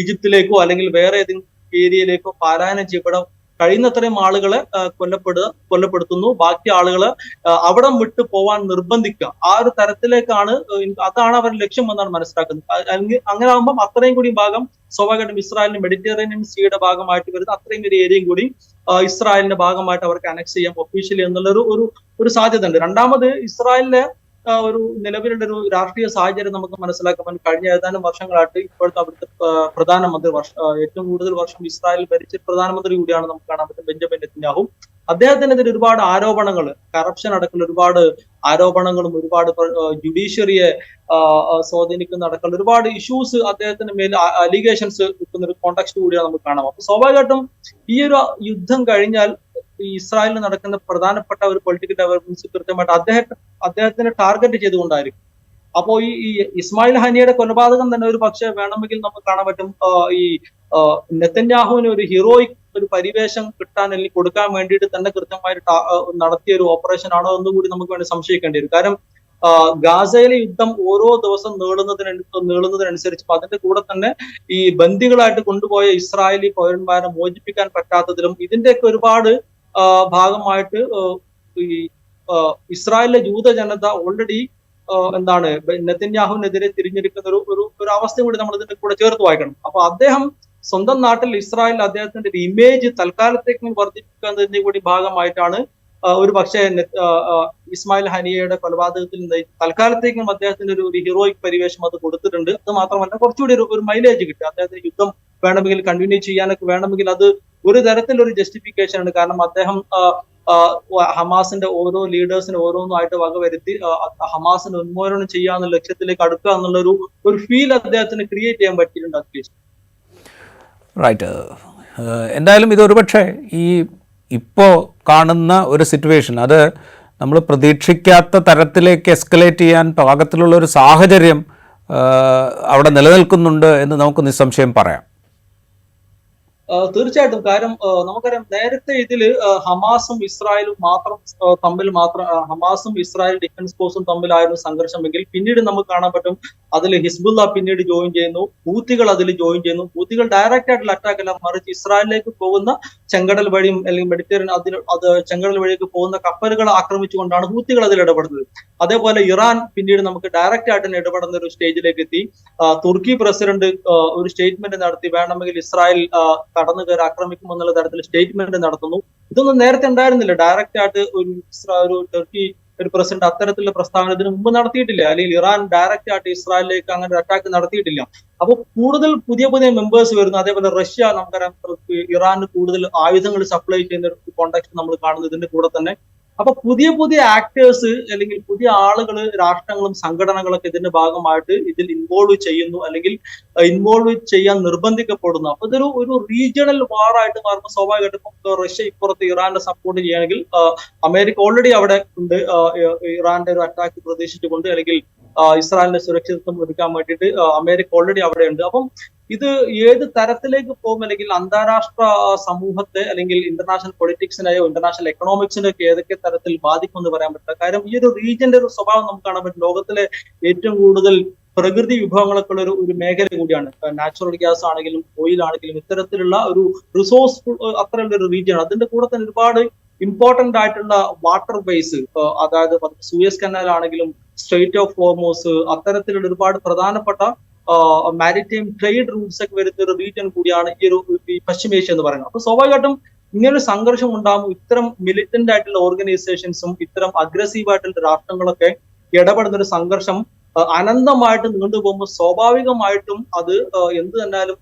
ഈജിപ്തിലേക്കോ അല്ലെങ്കിൽ വേറെ ഏതെങ്കിലും ഏരിയയിലേക്കോ പലായനം ചെയ്യപ്പെടാൻ കഴിയുന്നത്രയും ആളുകളെ കൊല്ലപ്പെടുത്തുന്നു, ബാക്കി ആളുകളെ അവിടെ വിട്ടു പോവാൻ നിർബന്ധിക്കുക. ആ ഒരു തരത്തിലേക്കാണ്, അതാണ് അവരുടെ ലക്ഷ്യം എന്നാണ് മനസ്സിലാക്കുന്നത്. അങ്ങനെ ആകുമ്പോൾ അത്രയും കൂടി ഭാഗം സ്വാഭാവികമായിട്ടും ഇസ്രായേലിന് മെഡിറ്ററേനിയൻ സീയുടെ ഭാഗമായിട്ട് വരുന്ന അത്രയും ഒരു ഏരിയയും കൂടി ഇസ്രായേലിന്റെ ഭാഗമായിട്ട് അവർക്ക് അനക്സ് ചെയ്യാം ഒഫീഷ്യലി എന്നുള്ള ഒരു സാധ്യത ഉണ്ട്. രണ്ടാമത്, ഇസ്രായേലിലെ ഒരു നിലവിലുള്ള ഒരു രാഷ്ട്രീയ സാഹചര്യം നമുക്ക് മനസ്സിലാക്കാൻ കഴിഞ്ഞ ഏതാനും വർഷങ്ങളായിട്ട് ഇപ്പോഴത്തെ അവിടുത്തെ പ്രധാനമന്ത്രി ഏറ്റവും കൂടുതൽ വർഷം ഇസ്രായേൽ ഭരിച്ച പ്രധാനമന്ത്രി കൂടിയാണ് നമുക്ക് കാണാൻ പറ്റും, ബെഞ്ചമിൻ നെതന്യാഹു. അദ്ദേഹത്തിനെതിരെ ഒരുപാട് ആരോപണങ്ങൾ, കറപ്ഷൻ അടക്കമുള്ള ഒരുപാട് ആരോപണങ്ങളും ഒരുപാട് ജുഡീഷ്യറിയെ സ്വാധീനിക്കുന്ന അടക്കമുള്ള ഒരുപാട് ഇഷ്യൂസ് അദ്ദേഹത്തിന് മേൽ അലിഗേഷൻസ് കിട്ടുന്ന ഒരു കോണ്ടെക്സ്റ്റ് കൂടിയാണ് നമുക്ക് കാണാം. അപ്പൊ സ്വാഭാവികമായിട്ടും ഈ ഒരു യുദ്ധം കഴിഞ്ഞാൽ ഈ ഇസ്രായേലിൽ നടക്കുന്ന പ്രധാനപ്പെട്ട ഒരു പൊളിറ്റിക്കൽ ഡെവലപ്മെന്റ്സ് കൃത്യമായിട്ട് അദ്ദേഹത്തിനെ ടാർഗറ്റ് ചെയ്തുകൊണ്ടായിരിക്കും. അപ്പോ ഈ ഇസ്മായിൽ ഹനിയുടെ കൊലപാതകം തന്നെ ഒരു പക്ഷേ വേണമെങ്കിൽ നമുക്ക് കാണാൻ പറ്റും ഈ നെതന്യാഹുവിന് ഒരു ഹീറോയിക് ഒരു പരിവേഷം കിട്ടാൻ അല്ലെങ്കിൽ കൊടുക്കാൻ വേണ്ടിയിട്ട് തന്നെ കൃത്യമായിട്ട് നടത്തിയ ഒരു ഓപ്പറേഷൻ ആണോ എന്നും കൂടി നമുക്ക് വേണ്ടി സംശയിക്കേണ്ടി വരും. കാരണം ഗാസയിലെ യുദ്ധം ഓരോ ദിവസം നീളുന്നതിനനുസരിച്ച് അതിന്റെ കൂടെ തന്നെ ഈ ബന്ദികളായിട്ട് കൊണ്ടുപോയ ഇസ്രായേലി പൗരന്മാരെ മോചിപ്പിക്കാൻ പറ്റാത്തതിലും ഇതിന്റെയൊക്കെ ഒരുപാട് ഭാഗമായിട്ട് ഈ ഇസ്രായേലിലെ ജൂത ജനത ഓൾറെഡി എന്താണ് നെതന്യാഹുവിനെതിരെ തിരിഞ്ഞിരിക്കുന്ന ഒരു അവസ്ഥ കൂടി നമ്മൾ ഇതിന്റെ കൂടെ ചേർത്ത് വായിക്കണം. അപ്പൊ അദ്ദേഹം സ്വന്തം നാട്ടിൽ ഇസ്രായേൽ അദ്ദേഹത്തിന്റെ ഒരു ഇമേജ് തൽക്കാലത്തേക്ക് വർദ്ധിപ്പിക്കുന്നതിന്റെ കൂടി ഭാഗമായിട്ടാണ് ഒരു പക്ഷേ ഇസ്മായിൽ ഹനിയയുടെ കൊലപാതകത്തിൽ നിന്ന് തൽക്കാലത്തേക്കും അദ്ദേഹത്തിന്റെ ഒരു ഹീറോയിക് പരിവേഷം അത് കൊടുത്തിട്ടുണ്ട്. അത് മാത്രമല്ല കുറച്ചുകൂടി ഒരു മൈലേജ് കിട്ടും. അദ്ദേഹത്തിന് യുദ്ധം വേണമെങ്കിൽ കണ്ടിന്യൂ ചെയ്യാനൊക്കെ വേണമെങ്കിൽ അത് ഒരു തരത്തിലൊരു ജസ്റ്റിഫിക്കേഷൻ ആണ്. കാരണം അദ്ദേഹം ഹമാസിന്റെ ഓരോ ലീഡേഴ്സിന് ഓരോന്നായിട്ട് വകവരുത്തി ഹമാസിന് ഉന്മൂലനം ചെയ്യാന്നുള്ള ലക്ഷ്യത്തിലേക്ക് അടുക്കുക എന്നുള്ള ഒരു ഫീൽ അദ്ദേഹത്തിന് ക്രിയേറ്റ് ചെയ്യാൻ പറ്റിയിട്ടുണ്ട് അറ്റ്ലീസ്റ്റ്.
റൈറ്റ്. എന്തായാലും ഇതൊരുപക്ഷെ ഇപ്പോൾ കാണുന്ന ഒരു സിറ്റുവേഷൻ അത് നമ്മൾ പ്രതീക്ഷിക്കാത്ത തരത്തിലേക്ക് എസ്കലേറ്റ് ചെയ്യാൻ പാകത്തിലുള്ള ഒരു സാഹചര്യം അവിടെ നിലനിൽക്കുന്നുണ്ട് എന്ന് നമുക്ക് നിസ്സംശയം പറയാം.
തീർച്ചയായിട്ടും. കാര്യം നമുക്കറിയാം നേരത്തെ ഇതില് ഹമാസും ഇസ്രായേലും ഹമാസും ഇസ്രായേൽ ഡിഫൻസ് ഫോഴ്സും തമ്മിലായിരുന്നു സംഘർഷമെങ്കിൽ പിന്നീട് നമുക്ക് കാണാൻ പറ്റും അതിൽ ഹിസ്ബുള്ള പിന്നീട് ജോയിൻ ചെയ്യുന്നു, ഹൂത്തികൾ അതിൽ ജോയിൻ ചെയ്യുന്നു. ഹൂത്തികൾ ഡയറക്റ്റ് ആയിട്ടുള്ള അറ്റാക്ക് അല്ല, മറിച്ച് ഇസ്രായേലിലേക്ക് പോകുന്ന ചെങ്കടൽ വഴിയും അല്ലെങ്കിൽ മെഡിറ്ററേനിയൻ അത് ചെങ്കടൽ വഴിയൊക്കെ പോകുന്ന കപ്പലുകൾ ആക്രമിച്ചുകൊണ്ടാണ് ഹൂത്തികൾ അതിൽ ഇടപെടുന്നത്. അതേപോലെ ഇറാൻ പിന്നീട് നമുക്ക് ഡയറക്റ്റ് ആയിട്ട് ഇടപെടുന്ന ഒരു സ്റ്റേജിലേക്ക് എത്തി. തുർക്കി പ്രസിഡന്റ് ഒരു സ്റ്റേറ്റ്മെന്റ് നടത്തി വേണമെങ്കിൽ ഇസ്രായേൽ കടന്നു കയറി ആക്രമിക്കുമെന്നുള്ള തരത്തിൽ സ്റ്റേറ്റ്മെന്റ് നടത്തുന്നു. ഇതൊന്നും നേരത്തെ ഉണ്ടായിരുന്നില്ല. ഡയറക്റ്റ് ആയിട്ട് ഒരു ടർക്കി ഒരു പ്രസിഡന്റ് അത്തരത്തിലുള്ള പ്രസ്താവന ഇതിനു മുമ്പ് നടത്തിയിട്ടില്ല. അല്ലെങ്കിൽ ഇറാൻ ഡയറക്റ്റ് ആയിട്ട് ഇസ്രായേലിലേക്ക് അങ്ങനെ ഒരു അറ്റാക്ക് നടത്തിയിട്ടില്ല. അപ്പൊ കൂടുതൽ പുതിയ മെമ്പേഴ്സ് വരുന്നു. അതേപോലെ റഷ്യ നമുക്കറിയാം ഇറാന് കൂടുതൽ ആയുധങ്ങൾ സപ്ലൈ ചെയ്യുന്ന ഒരു കോണ്ടാക്ട് നമ്മൾ കാണുന്നു ഇതിന്റെ കൂടെ തന്നെ. അപ്പൊ പുതിയ ആക്ടേഴ്സ് അല്ലെങ്കിൽ പുതിയ ആളുകൾ, രാഷ്ട്രങ്ങളും സംഘടനകളൊക്കെ ഇതിന്റെ ഭാഗമായിട്ട് ഇതിൽ ഇൻവോൾവ് ചെയ്യുന്നു അല്ലെങ്കിൽ ഇൻവോൾവ് ചെയ്യാൻ നിർബന്ധിക്കപ്പെടുന്നു. അപ്പൊ ഒരു റീജിയണൽ വാർ ആയിട്ട് മാറുമ്പോൾ സ്വാഭാവികമായിട്ടും റഷ്യ ഇപ്പുറത്ത് ഇറാനെ സപ്പോർട്ട് ചെയ്യുകയാണെങ്കിൽ അമേരിക്ക ഓൾറെഡി അവിടെ ഉണ്ട്. ഇറാന്റെ ഒരു അറ്റാക്ക് പ്രതീക്ഷിച്ചുകൊണ്ട് അല്ലെങ്കിൽ ഇസ്രായേലിന്റെ സുരക്ഷിതത്വം ഒരുക്കാൻ വേണ്ടിയിട്ട് അമേരിക്ക ഓൾറെഡി അവിടെ ഉണ്ട്. അപ്പം ഇത് ഏത് തരത്തിലേക്ക് പോകും അല്ലെങ്കിൽ അന്താരാഷ്ട്ര സമൂഹത്തെ അല്ലെങ്കിൽ ഇന്റർനാഷണൽ പൊളിറ്റിക്സിനെയോ ഇന്റർനാഷണൽ എക്കണോമിക്സിനെയോ ഒക്കെ ഏതൊക്കെ തരത്തിൽ ബാധിക്കും എന്ന് പറയാൻ പറ്റില്ല. കാര്യം ഈ ഒരു റീജിയന്റെ ഒരു സ്വഭാവം നമുക്ക് കാണാൻ പറ്റും. ലോകത്തിലെ ഏറ്റവും കൂടുതൽ പ്രകൃതി വിഭവങ്ങളൊക്കെ ഉള്ള ഒരു മേഖല കൂടിയാണ്. നാച്ചുറൽ ഗ്യാസ് ആണെങ്കിലും ഓയിൽ ആണെങ്കിലും ഇത്തരത്തിലുള്ള ഒരു റിസോഴ്സ് അത്രയുള്ള ഒരു റീജിയൻ. അതിന്റെ കൂടെ തന്നെ ഒരുപാട് ഇമ്പോർട്ടന്റ് ആയിട്ടുള്ള വാട്ടർ ബേസ്, അതായത് സൂയസ് കനാൽ ആണെങ്കിലും സ്ട്രെയിറ്റ് ഓഫ് ഹോർമൂസ് അത്തരത്തിലുള്ള ഒരുപാട് പ്രധാനപ്പെട്ട മാരിടൈം ട്രേഡ് റൂട്ട്സ് ഒക്കെ വരുന്ന ഒരു റീജിയൻ കൂടിയാണ് ഈ പശ്ചിമേഷ്യ എന്ന് പറയുന്നത്. അപ്പൊ സ്വാഭാവികമായിട്ടും ഇങ്ങനൊരു സംഘർഷം ഉണ്ടാകുമ്പോൾ ഇത്തരം മിലിറ്റന്റ് ആയിട്ടുള്ള ഓർഗനൈസേഷൻസും ഇത്തരം അഗ്രസീവ് ആയിട്ടുള്ള രാഷ്ട്രങ്ങളൊക്കെ ഇടപെടുന്ന ഒരു സംഘർഷം അനന്തമായിട്ട് നീണ്ടുപോകുമ്പോൾ സ്വാഭാവികമായിട്ടും അത് എന്ത് തന്നാലും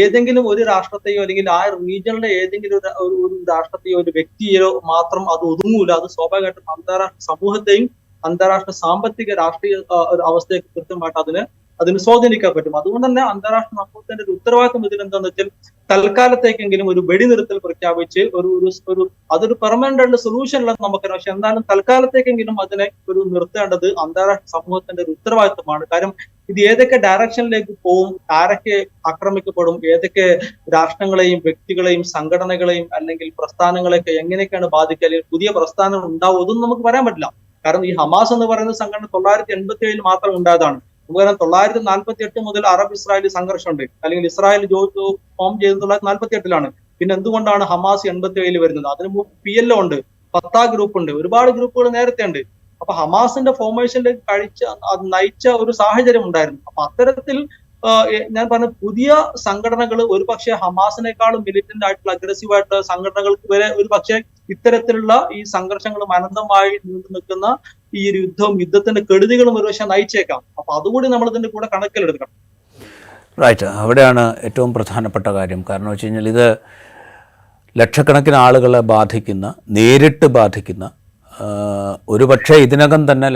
ഏതെങ്കിലും ഒരു രാഷ്ട്രത്തെയോ അല്ലെങ്കിൽ ആ റീജിയണിലെ ഏതെങ്കിലും ഒരു രാഷ്ട്രത്തെയോ ഒരു വ്യക്തിയോ മാത്രം അത് ഒതുങ്ങൂല. അത് സ്വാഭാവികമായിട്ടും അന്താരാഷ്ട്ര സമൂഹത്തെയും അന്താരാഷ്ട്ര സാമ്പത്തിക രാഷ്ട്രീയ ഒരു അവസ്ഥയൊക്കെ കൃത്യമായിട്ട് അതിന് സ്വാധീനിക്കാൻ പറ്റും. അതുകൊണ്ട് തന്നെ അന്താരാഷ്ട്ര സമൂഹത്തിന്റെ ഒരു ഉത്തരവാദിത്വം ഇതിലെന്താന്ന് വെച്ചാൽ തൽക്കാലത്തേക്കെങ്കിലും ഒരു വെടിനിർത്തൽ പ്രഖ്യാപിച്ച് അതൊരു പെർമനന്റ് ആയിട്ടുള്ള സൊല്യൂഷൻ അല്ലെന്ന് നമുക്കറിയാം. പക്ഷെ എന്തായാലും തൽക്കാലത്തേക്കെങ്കിലും അതിനെ ഒരു നിർത്തേണ്ടത് അന്താരാഷ്ട്ര സമൂഹത്തിന്റെ ഒരു ഉത്തരവാദിത്വമാണ്. കാര്യം ഇത് ഏതൊക്കെ ഡയറക്ഷനിലേക്ക് പോവും, ആരൊക്കെ ആക്രമിക്കപ്പെടും, ഏതൊക്കെ രാഷ്ട്രങ്ങളെയും വ്യക്തികളെയും സംഘടനകളെയും അല്ലെങ്കിൽ പ്രസ്ഥാനങ്ങളെയൊക്കെ എങ്ങനെയൊക്കെയാണ് ബാധിക്കുക, അല്ലെങ്കിൽ പുതിയ പ്രസ്ഥാനങ്ങൾ ഉണ്ടാവും, ഇതൊന്നും നമുക്ക് പറയാൻ പറ്റില്ല. കാരണം ഈ ഹമാസ് എന്ന് പറയുന്ന സംഘടന 1987 മാത്രം ഉണ്ടായതാണ്. നമുക്കറിയാം 1948 മുതൽ അറബ് ഇസ്രായേലി സംഘർഷമുണ്ട്. അല്ലെങ്കിൽ ഇസ്രായേൽ ഫോം ചെയ്തത് 1948 പിന്നെ എന്തുകൊണ്ടാണ് ഹമാസ് 87 വരുന്നത്? അതിന് മുമ്പ് PLO ഉണ്ട്, ഫത്താ ഗ്രൂപ്പ് ഉണ്ട്, ഒരുപാട് ഗ്രൂപ്പുകൾ നേരത്തെ ഉണ്ട്. അപ്പൊ ഹമാസിന്റെ ഫോർമേഷനിലേക്ക് നയിച്ച ഒരു സാഹചര്യം ഉണ്ടായിരുന്നു. അപ്പൊ അത്തരത്തിൽ ഞാൻ പറഞ്ഞ പുതിയ സംഘടനകൾ ഒരു പക്ഷേ ഹമാസിനേക്കാളും മിലിറ്റന്റ് ആയിട്ടുള്ള അഗ്രസീവ് ആയിട്ടുള്ള സംഘടനകൾക്ക് വരെ ഒരു പക്ഷേ ഇത്തരത്തിലുള്ള ഈ സംഘർഷങ്ങളും അനന്തമായി നീണ്ടു നിൽക്കുന്ന ഈ ഒരു യുദ്ധത്തിന്റെ കെടുതികളും ഒരുപക്ഷെ നയിച്ചേക്കാം. അപ്പൊ അതുകൂടി നമ്മൾ ഇതിന്റെ കൂടെ കണക്കിലെടുക്കണം.
റൈറ്റ്. അവിടെയാണ് ഏറ്റവും പ്രധാനപ്പെട്ട കാര്യം. കാരണം വെച്ച് കഴിഞ്ഞാൽ ഇത് ലക്ഷക്കണക്കിന് ആളുകളെ ബാധിക്കുന്ന, നേരിട്ട് ബാധിക്കുന്ന, ഒരുപക്ഷെ ഇതിനകം തന്നെ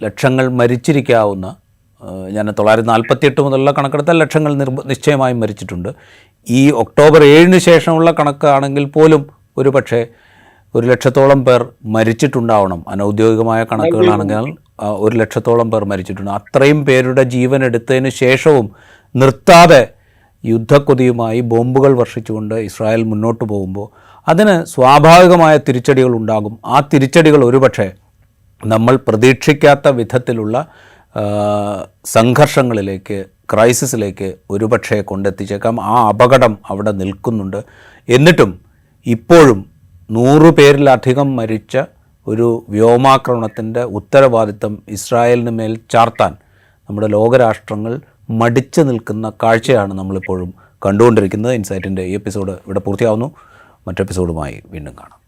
ലക്ഷങ്ങൾ മരിച്ചിരിക്കാവുന്ന, ഞാൻ 948 മുതലുള്ള കണക്കെടുത്താൽ ലക്ഷങ്ങൾ നിശ്ചയമായും മരിച്ചിട്ടുണ്ട്. ഈ ഒക്ടോബർ 7 ശേഷമുള്ള കണക്കാണെങ്കിൽ പോലും ഒരുപക്ഷെ 100,000-ഓളം പേർ മരിച്ചിട്ടുണ്ടാവണം. അനൗദ്യോഗികമായ കണക്കുകളാണെങ്കിൽ 100,000-ഓളം പേർ മരിച്ചിട്ടുണ്ട്. അത്രയും പേരുടെ ജീവൻ എടുത്തതിന് ശേഷവും നിർത്താതെ യുദ്ധക്കൊതിയുമായി ബോംബുകൾ വർഷിച്ചുകൊണ്ട് ഇസ്രായേൽ മുന്നോട്ട് പോകുമ്പോൾ അതിന് സ്വാഭാവികമായ തിരിച്ചടികൾ ഉണ്ടാകും. ആ തിരിച്ചടികൾ ഒരുപക്ഷെ നമ്മൾ പ്രതീക്ഷിക്കാത്ത വിധത്തിലുള്ള സംഘർഷങ്ങളിലേക്ക്, ക്രൈസിസിലേക്ക് ഒരുപക്ഷെ കൊണ്ടെത്തിച്ചേക്കാം. ആ അപകടം അവിടെ നിൽക്കുന്നുണ്ട്. എന്നിട്ടും ഇപ്പോഴും 100 പേരിലധികം മരിച്ച ഒരു വ്യോമാക്രമണത്തിൻ്റെ ഉത്തരവാദിത്തം ഇസ്രായേലിന് മേൽ ചാർത്താൻ നമ്മുടെ ലോകരാഷ്ട്രങ്ങൾ മടിച്ചു നിൽക്കുന്ന കാഴ്ചയാണ് നമ്മളിപ്പോഴും കണ്ടുകൊണ്ടിരിക്കുന്നത്. ഇൻസൈറ്റിൻ്റെ ഈ എപ്പിസോഡ് ഇവിടെ പൂർത്തിയാവുന്നു. മറ്റെപ്പിസോഡുമായി വീണ്ടും കാണാം.